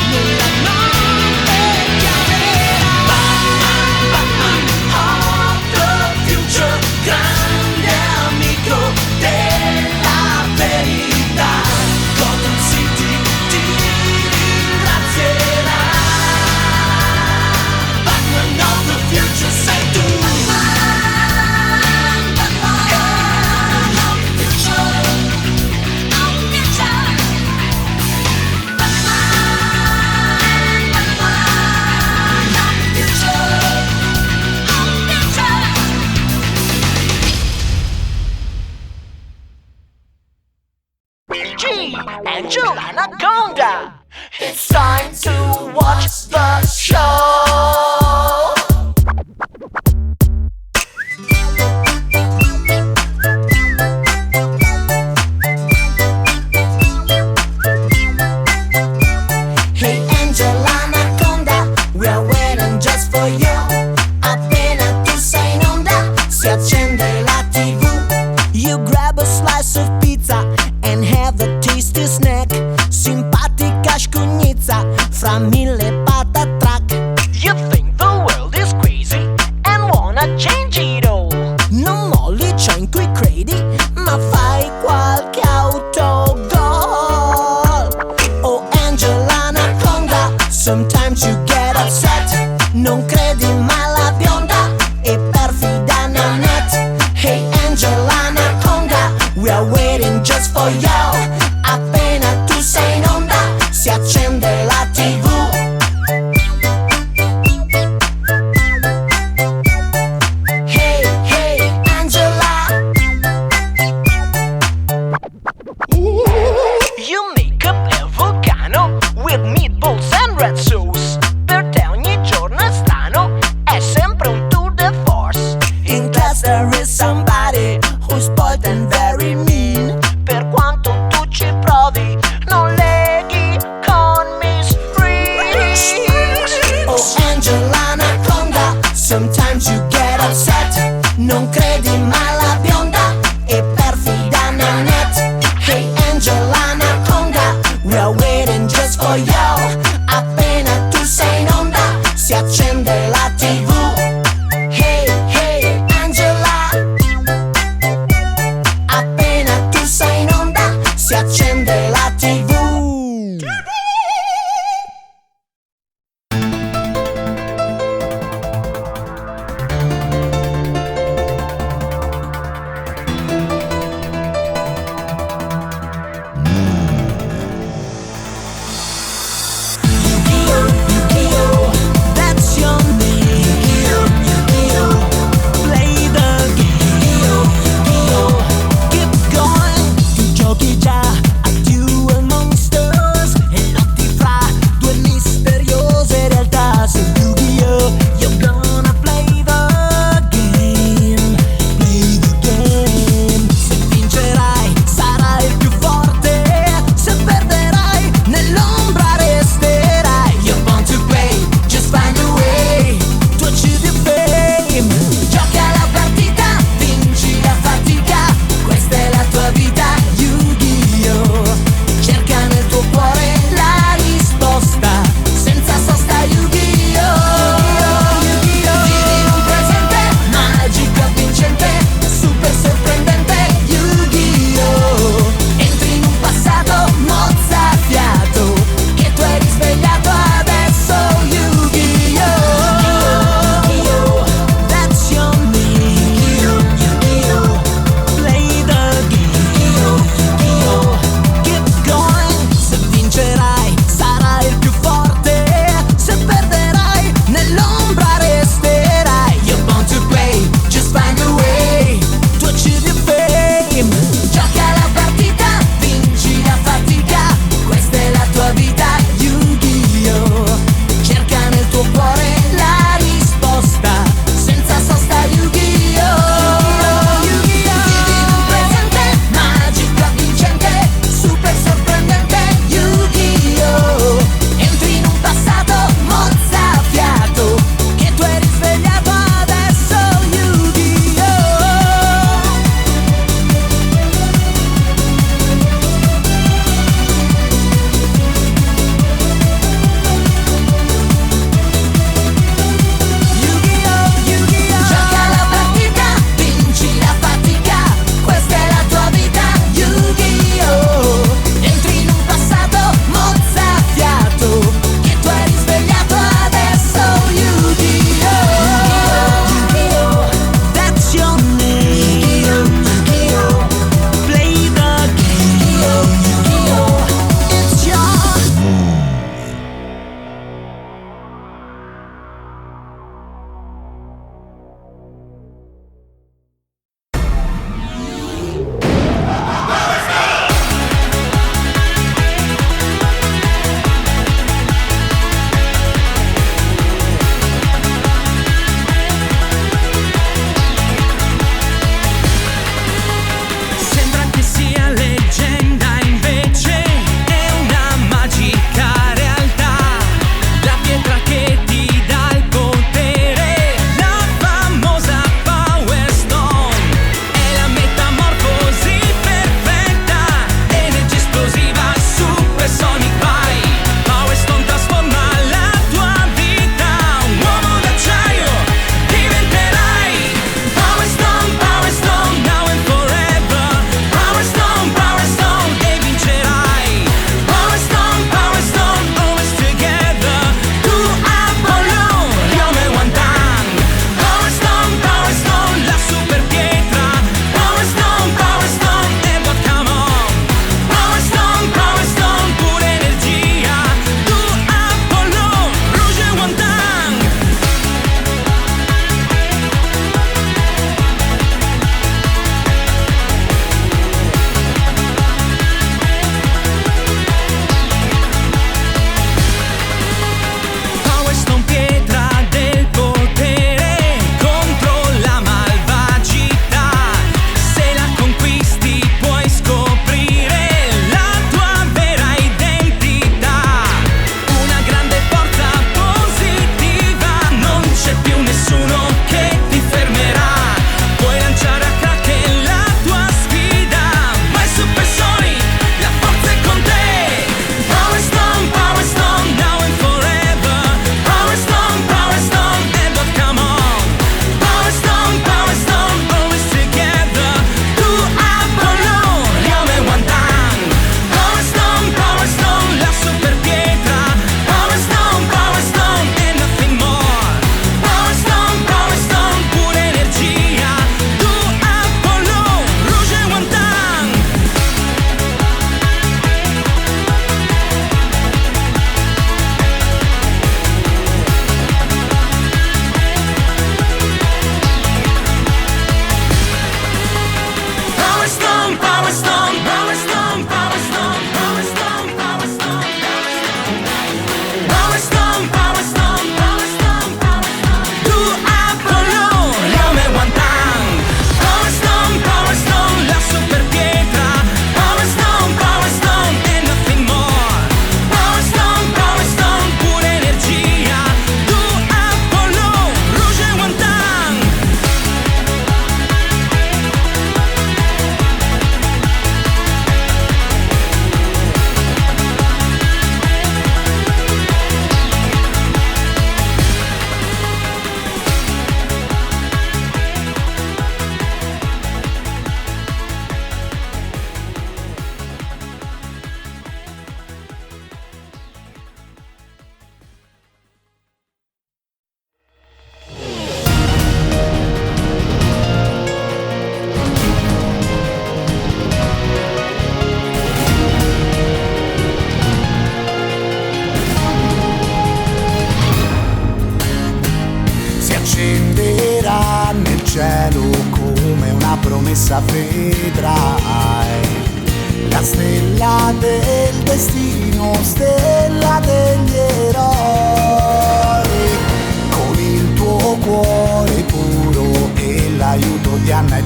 Nella notte chiamerà. Batman, Batman of the future, grande amico della verità. Gotham City ti ringrazierà. Batman of the future sei tu.
G and Joe Anaconda. It's time to watch the show.
Hey Angel Anaconda, we are waiting just for you. Appena tu sei in onda, si accende la TV. You grab a slice of pizza and have a tasty snack. Simpatica scugnizza fra mille patatrack.
You think the world is crazy and wanna change it all.
Non molli ciò in cui credi, ma fai qualche autogol. Oh Angel Anaconda, sometimes you get upset. Non credi mai alla bionda e perfida Nanette. Hey Angel Anaconda, we are waiting just for you. Appena tu sei in onda, si accende la TV. Hey, hey, Angela.
You make up El Vulcano with meatballs and red sauce. Per te ogni giorno è strano, è
cielo come una promessa vedrai. La stella del destino, stella degli eroi, con il tuo cuore puro e l'aiuto di Anna e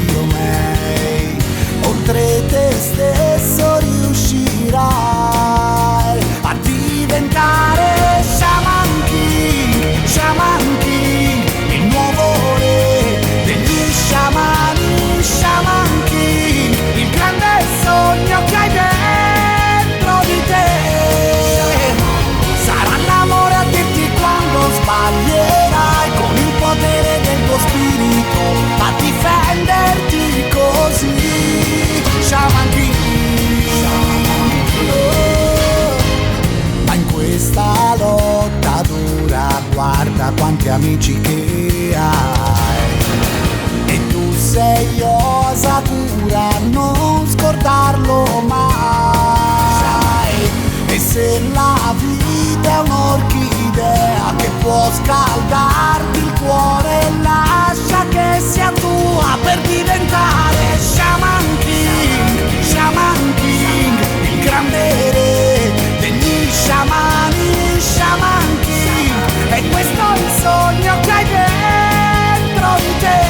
Diomei, oltre te stesso riuscirai a diventare Shaman King, Shaman King, il nuovo re degli sciamani, Shaman King, il grande sogno che hai dentro di te. Sarà l'amore a dirti quando sbaglierai, con il potere del tuo spirito a difenderti così, Shaman King. Ma in questa lotta dura guarda quanti amici che hai, e tu sei Osakura, non scordarlo mai. E se la vita è un'orchidea che può scaldarti il cuore, lascia che sia tua per diventare Shaman King, Shaman King, il grande re degli sciamani, Shaman King. E questo è il sogno che hai dentro di te.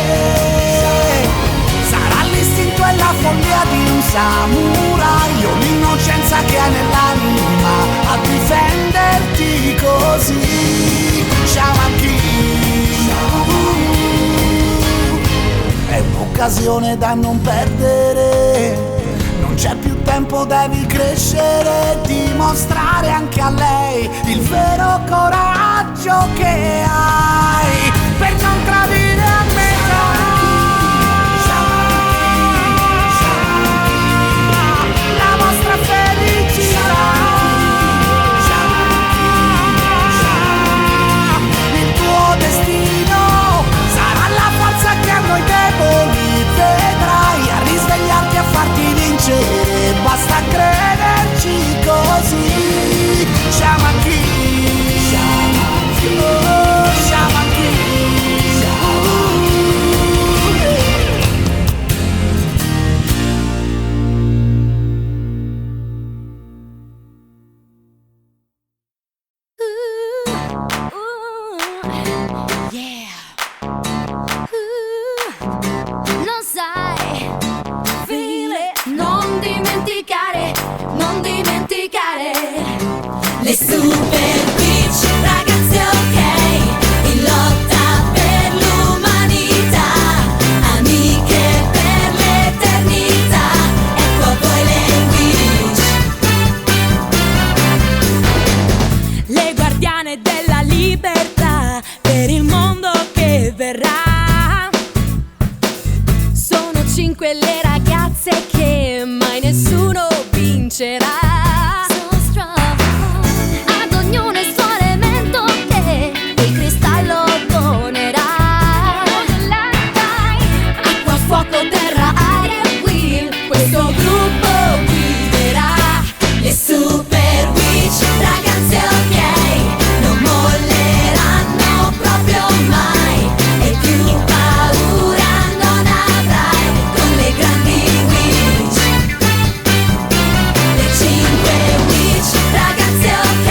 Sarà l'istinto e la follia di un samurai, o l'innocenza che hai nell'anima a difenderti così, Shaman King. È un'occasione da non perdere, non c'è più tempo, devi crescere, dimostrare anche a lei il vero coraggio che hai per non tradire a metà la vostra felicità. Il tuo destino sarà la forza che a noi deboli vedrai a risvegliarti, a farti vincere, basta crederci così, Shaman King, oh, Shaman King.
Non sai, non dimenticare, non dimenticare le super witch, ragazze ok, in lotta per l'umanità, amiche per l'eternità, ecco a voi le witch. Le guardiane della libertà per il mondo che verrà. Sono 5 le ragazze che mai nessuno vincerà. Ad ognuno il suo elemento che il cristallo donerà. Acqua, fuoco, terra, aria e will, questo gruppo guiderà. Le super witch, ragazze ok, non molleranno proprio mai, e più paura non avrai con le grandi witch. Le 5 witch, ragazze ok,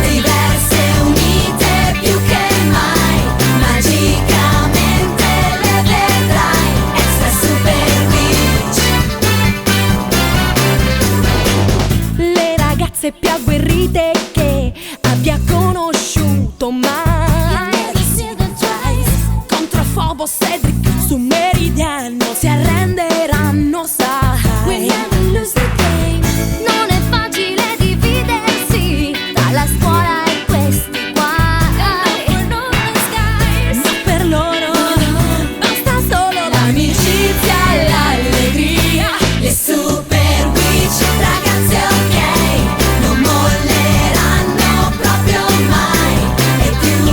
diverse, unite più che mai, magicamente le vedrai, extra super witch. Le ragazze più agguerrite che abbia conosciuto mai, contro Fobo, Cedric, su Meridiano si arrenderanno, sai. Non è facile dividersi tra la scuola e questi guai, ma per loro basta solo l'amicizia e l'allegria. Le super witch, ragazze ok, non molleranno proprio mai, e più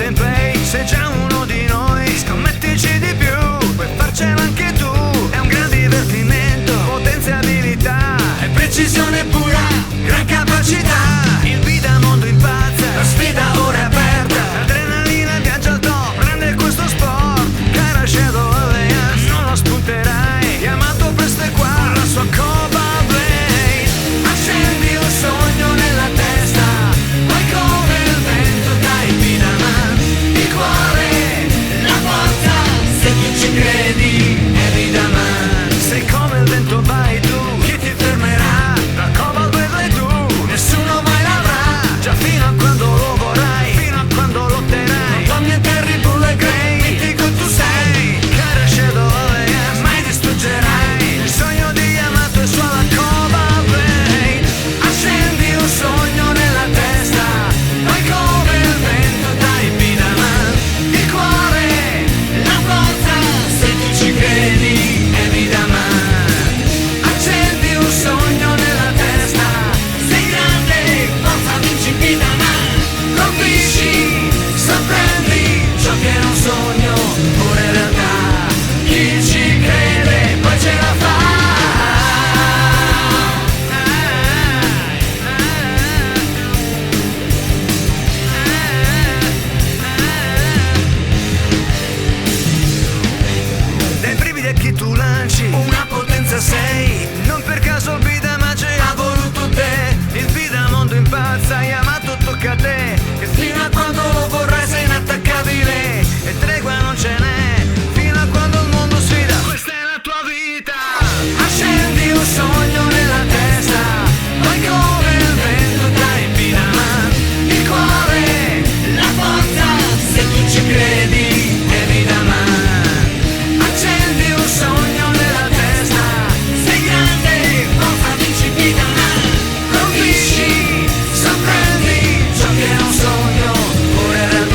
Tenpei, sei già uno di noi, scommettici di più, puoi farcela anche tu. È un gran divertimento, potenza, abilità e precisione pura, gran capacità. Il Vida Mondo impazza, la sfida ora è aperta, l'adrenalina viaggia al top, prende questo sport. Cara Shadow Alliance, non lo spunterai, Yamato presto è qua, con la sua Cobra Blade. Accendi un sogno nella testa, vai come il vento, dai Vidaman. Il cuore, la forza, se tu ci credi è Vidaman. Sei come il vento, vai tu, chi ti fermerà? La Cobra Blade tu, nessuno mai l'avrà, già fino a quando lo vorrai, fino a quando lotterai. Tommy e Terry, Bull e Grey, mitico tu sei, cara Shadow Alliance, mai distruggerai il sogno di Yamato e sua la Cobra Blade. Accendi un sogno nella testa, vai come il vento, dai Vidaman. Il cuore, la forza, se tu ci credi è Vidaman. Accendi un sogno nella testa, sei grande, forza vinci Vidaman. Colpisci, sorprendi, ciò che è un sogno, ora è realtà. Chi ci crede poi ce la fa. Dai brividi a chi tu lanci, una potenza sei, non per caso il Vidamace ha voluto te. Il Vida Mondo impazza, Yamato tocca a te, che fino a quando lo vorrai sei inattaccabile, e tregua non ce n'è, fino a quando il mondo sfida, questa è la tua vita. Accendi un sogno nella testa, vai come il vento, dai Vidaman. Il cuore, la forza, se tu ci credi è Vidaman. Accendi un sogno nella testa, sei grande, forza vinci Vidaman. Colpisci, sorprendi, ciò che è un sogno, ora è realtà.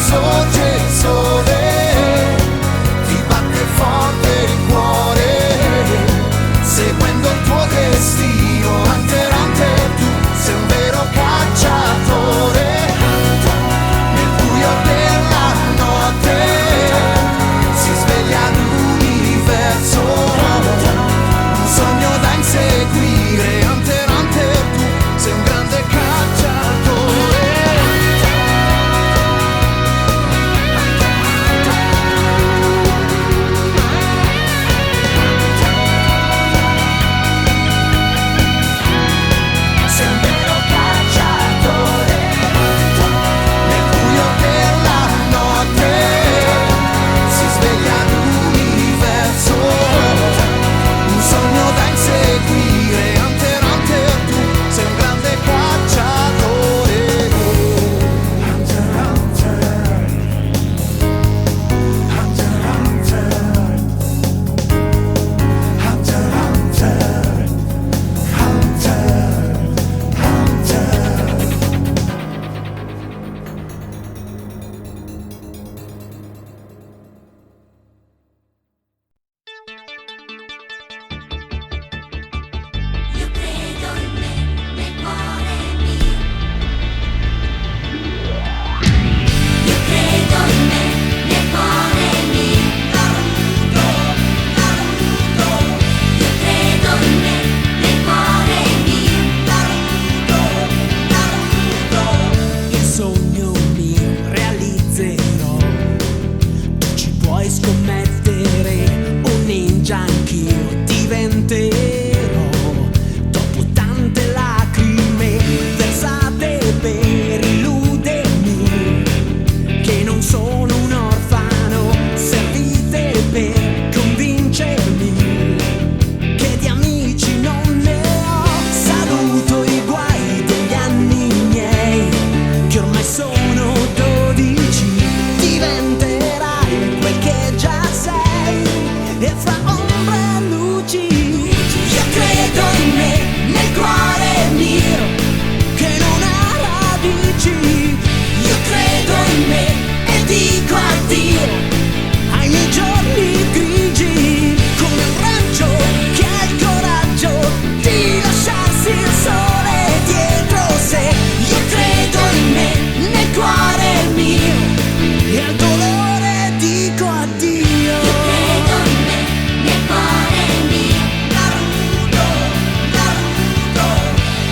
sorge il sole, ti batte forte il cuore, seguendo il tuo destino. Hunter, Hunter, tu sei un vero cacciatore, nel buio della notte si sveglia l'universo, un sogno da inseguire. Hunter, Hunter, tu sei un grande cacciatore. Sei un vero cacciatore, nel buio della notte si sveglia l'universo, un sogno da inseguire. Hunter, Hunter, tu sei un grande cacciatore. Hunter, Hunter, Hunter, Hunter, Hunter, Hunter, Hunter.
Io credo in me, nel cuore mio. Io credo in me, nel cuore mio. Io credo in me, nel cuore mio.
Il sogno mio realizzerò, tu ci puoi scommettere, un ninja anch'io diventerò. Dopo tante lacrime versate per illudermi che non sono un orfano, servite per convincermi che di amici non ne ho. Saluto i guai degli anni miei, che ormai sono 12, diventerai quel che già sei, e fra ombre e luci. Io credo in me, nel cuore mio, che non ha radici. Io credo in me e dico addio ai miei giorni grigi, come un raggio che ha il coraggio di lasciarsi il sole dietro sé. Io credo in me, nel cuore mio, e al dolore dico addio.
Io credo in me, nel cuore mio.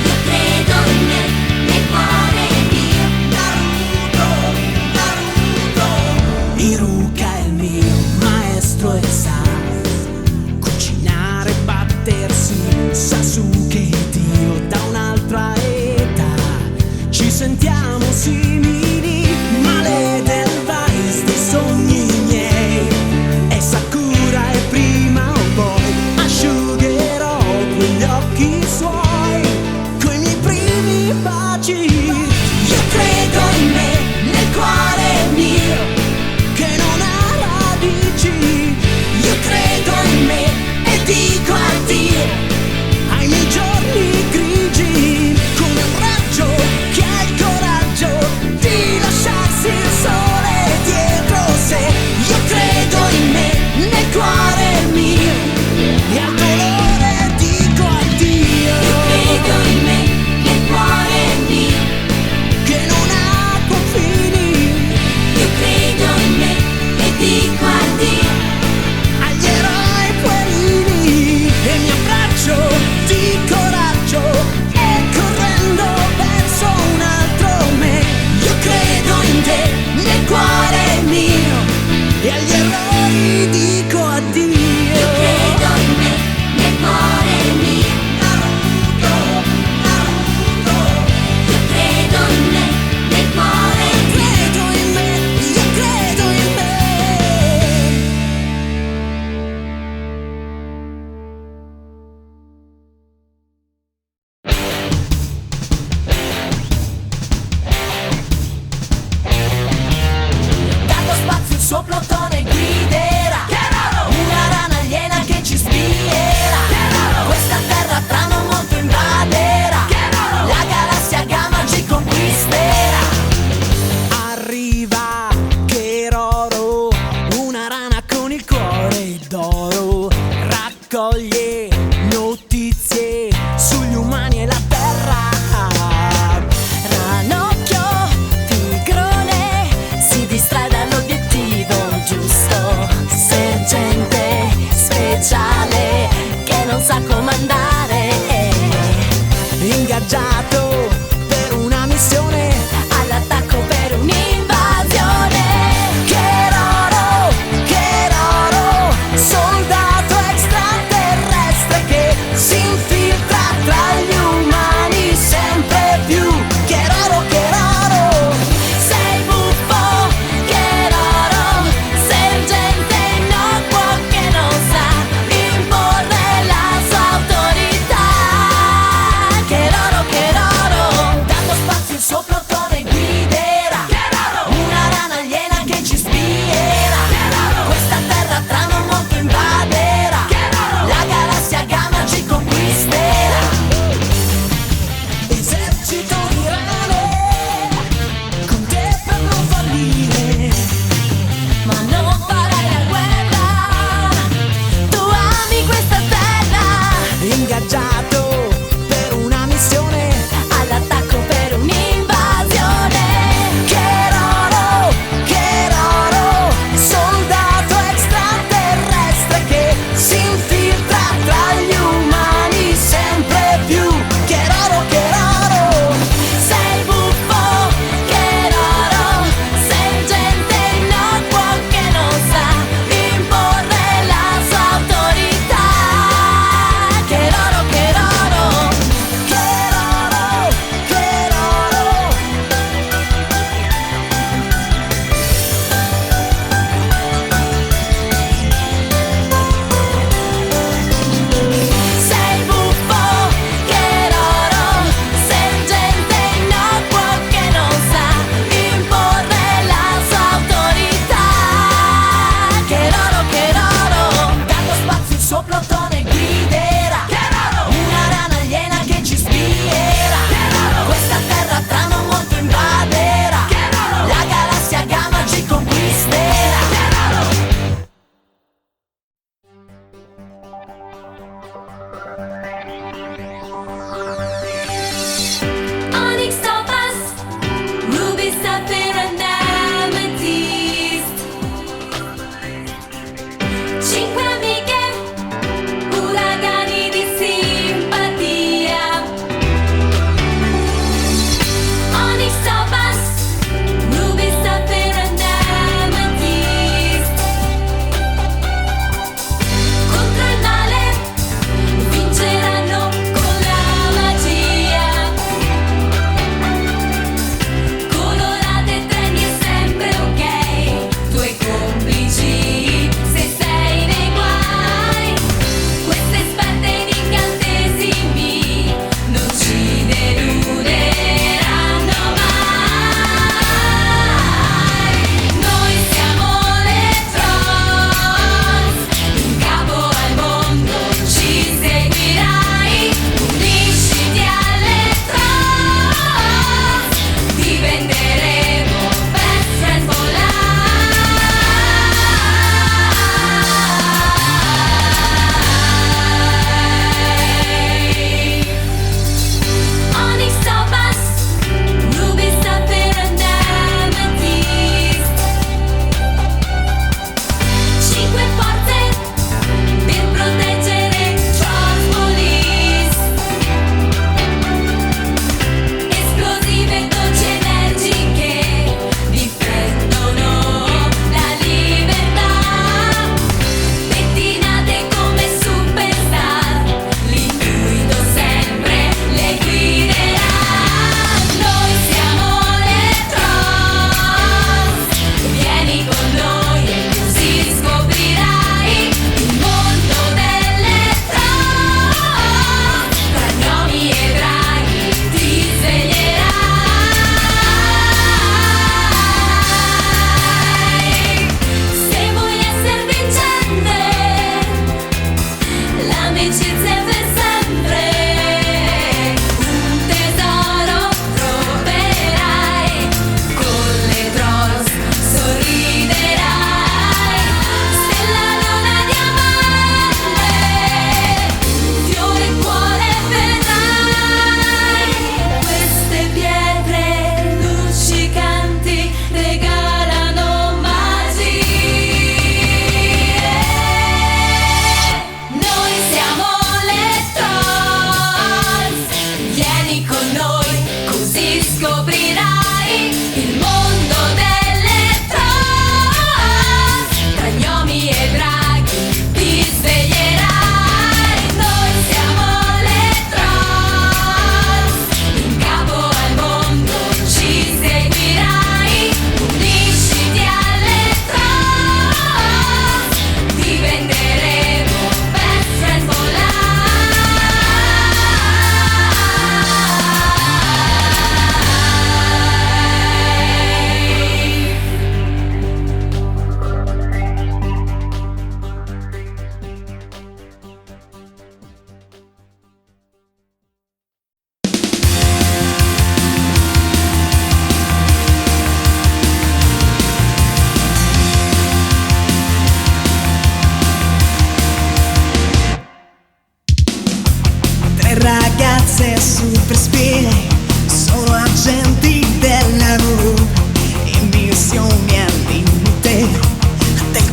Io credo in me, nel cuore mio.
Iruka è il mio maestro e sa cucinare, battersi. Sasuke è Dio da un'altra età, ci sentiamo simili, ma l'Edelweiss dei sogni miei è Sakura, e prima o poi asciugherò quegli occhi suoi coi miei primi baci. Io credo in me, nel cuore mio, che non ha radici.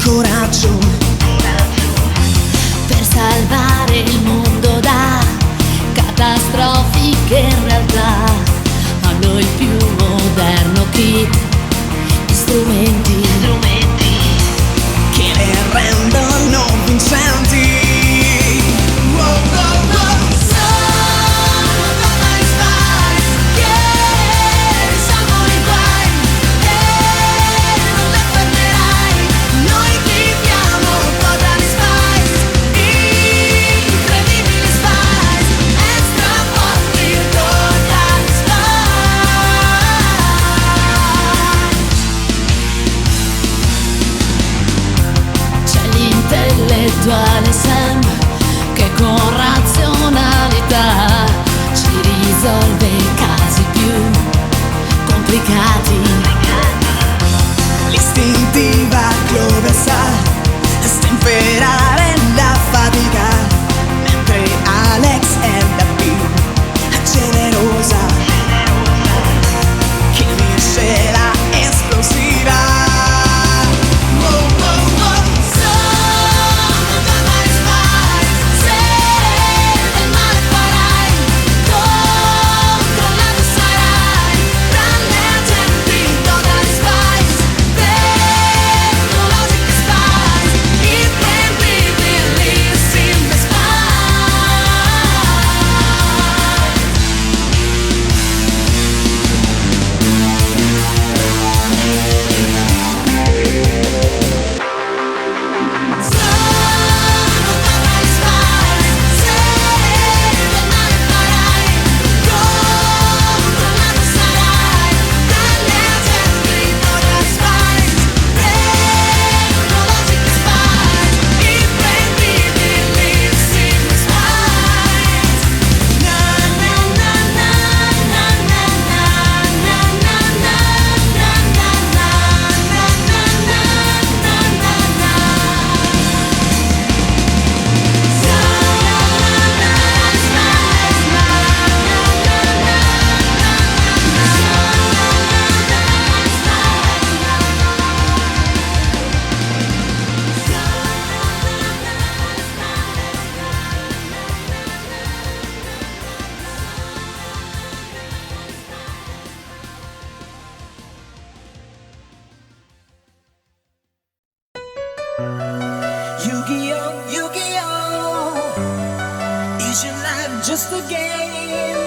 coraggio
per salvare il mondo da catastrofiche realtà. Hanno il più moderno kit di strumenti
che le rendono vincenti. Wow, wow, wow.
sono come gli spice che risolvono i guai e non le fermerai. Noi viviamo totally spice, incredibili spice, extra forti totally spice. C'è l'intellettuale Sam che con razionalità ci risolve i casi più complicati.
L'istintiva Clover sa stemperare la fatica, mentre Alex è la più generosa che vince la esplosiva. Wow, wow, wow.
Sono come gli spice, se del male farai, controllato sarai, grande agenti totally spice, tecnologiche spice, incredibilissime spice. Sono come gli spice, se del male farai, controllato sarai, grande agenti totally spice, tecnologiche spice, incredibilissime spice. Na na na na na na na na na na na
Yu-Gi-Oh! Yu-Gi-Oh! Is your life just a game?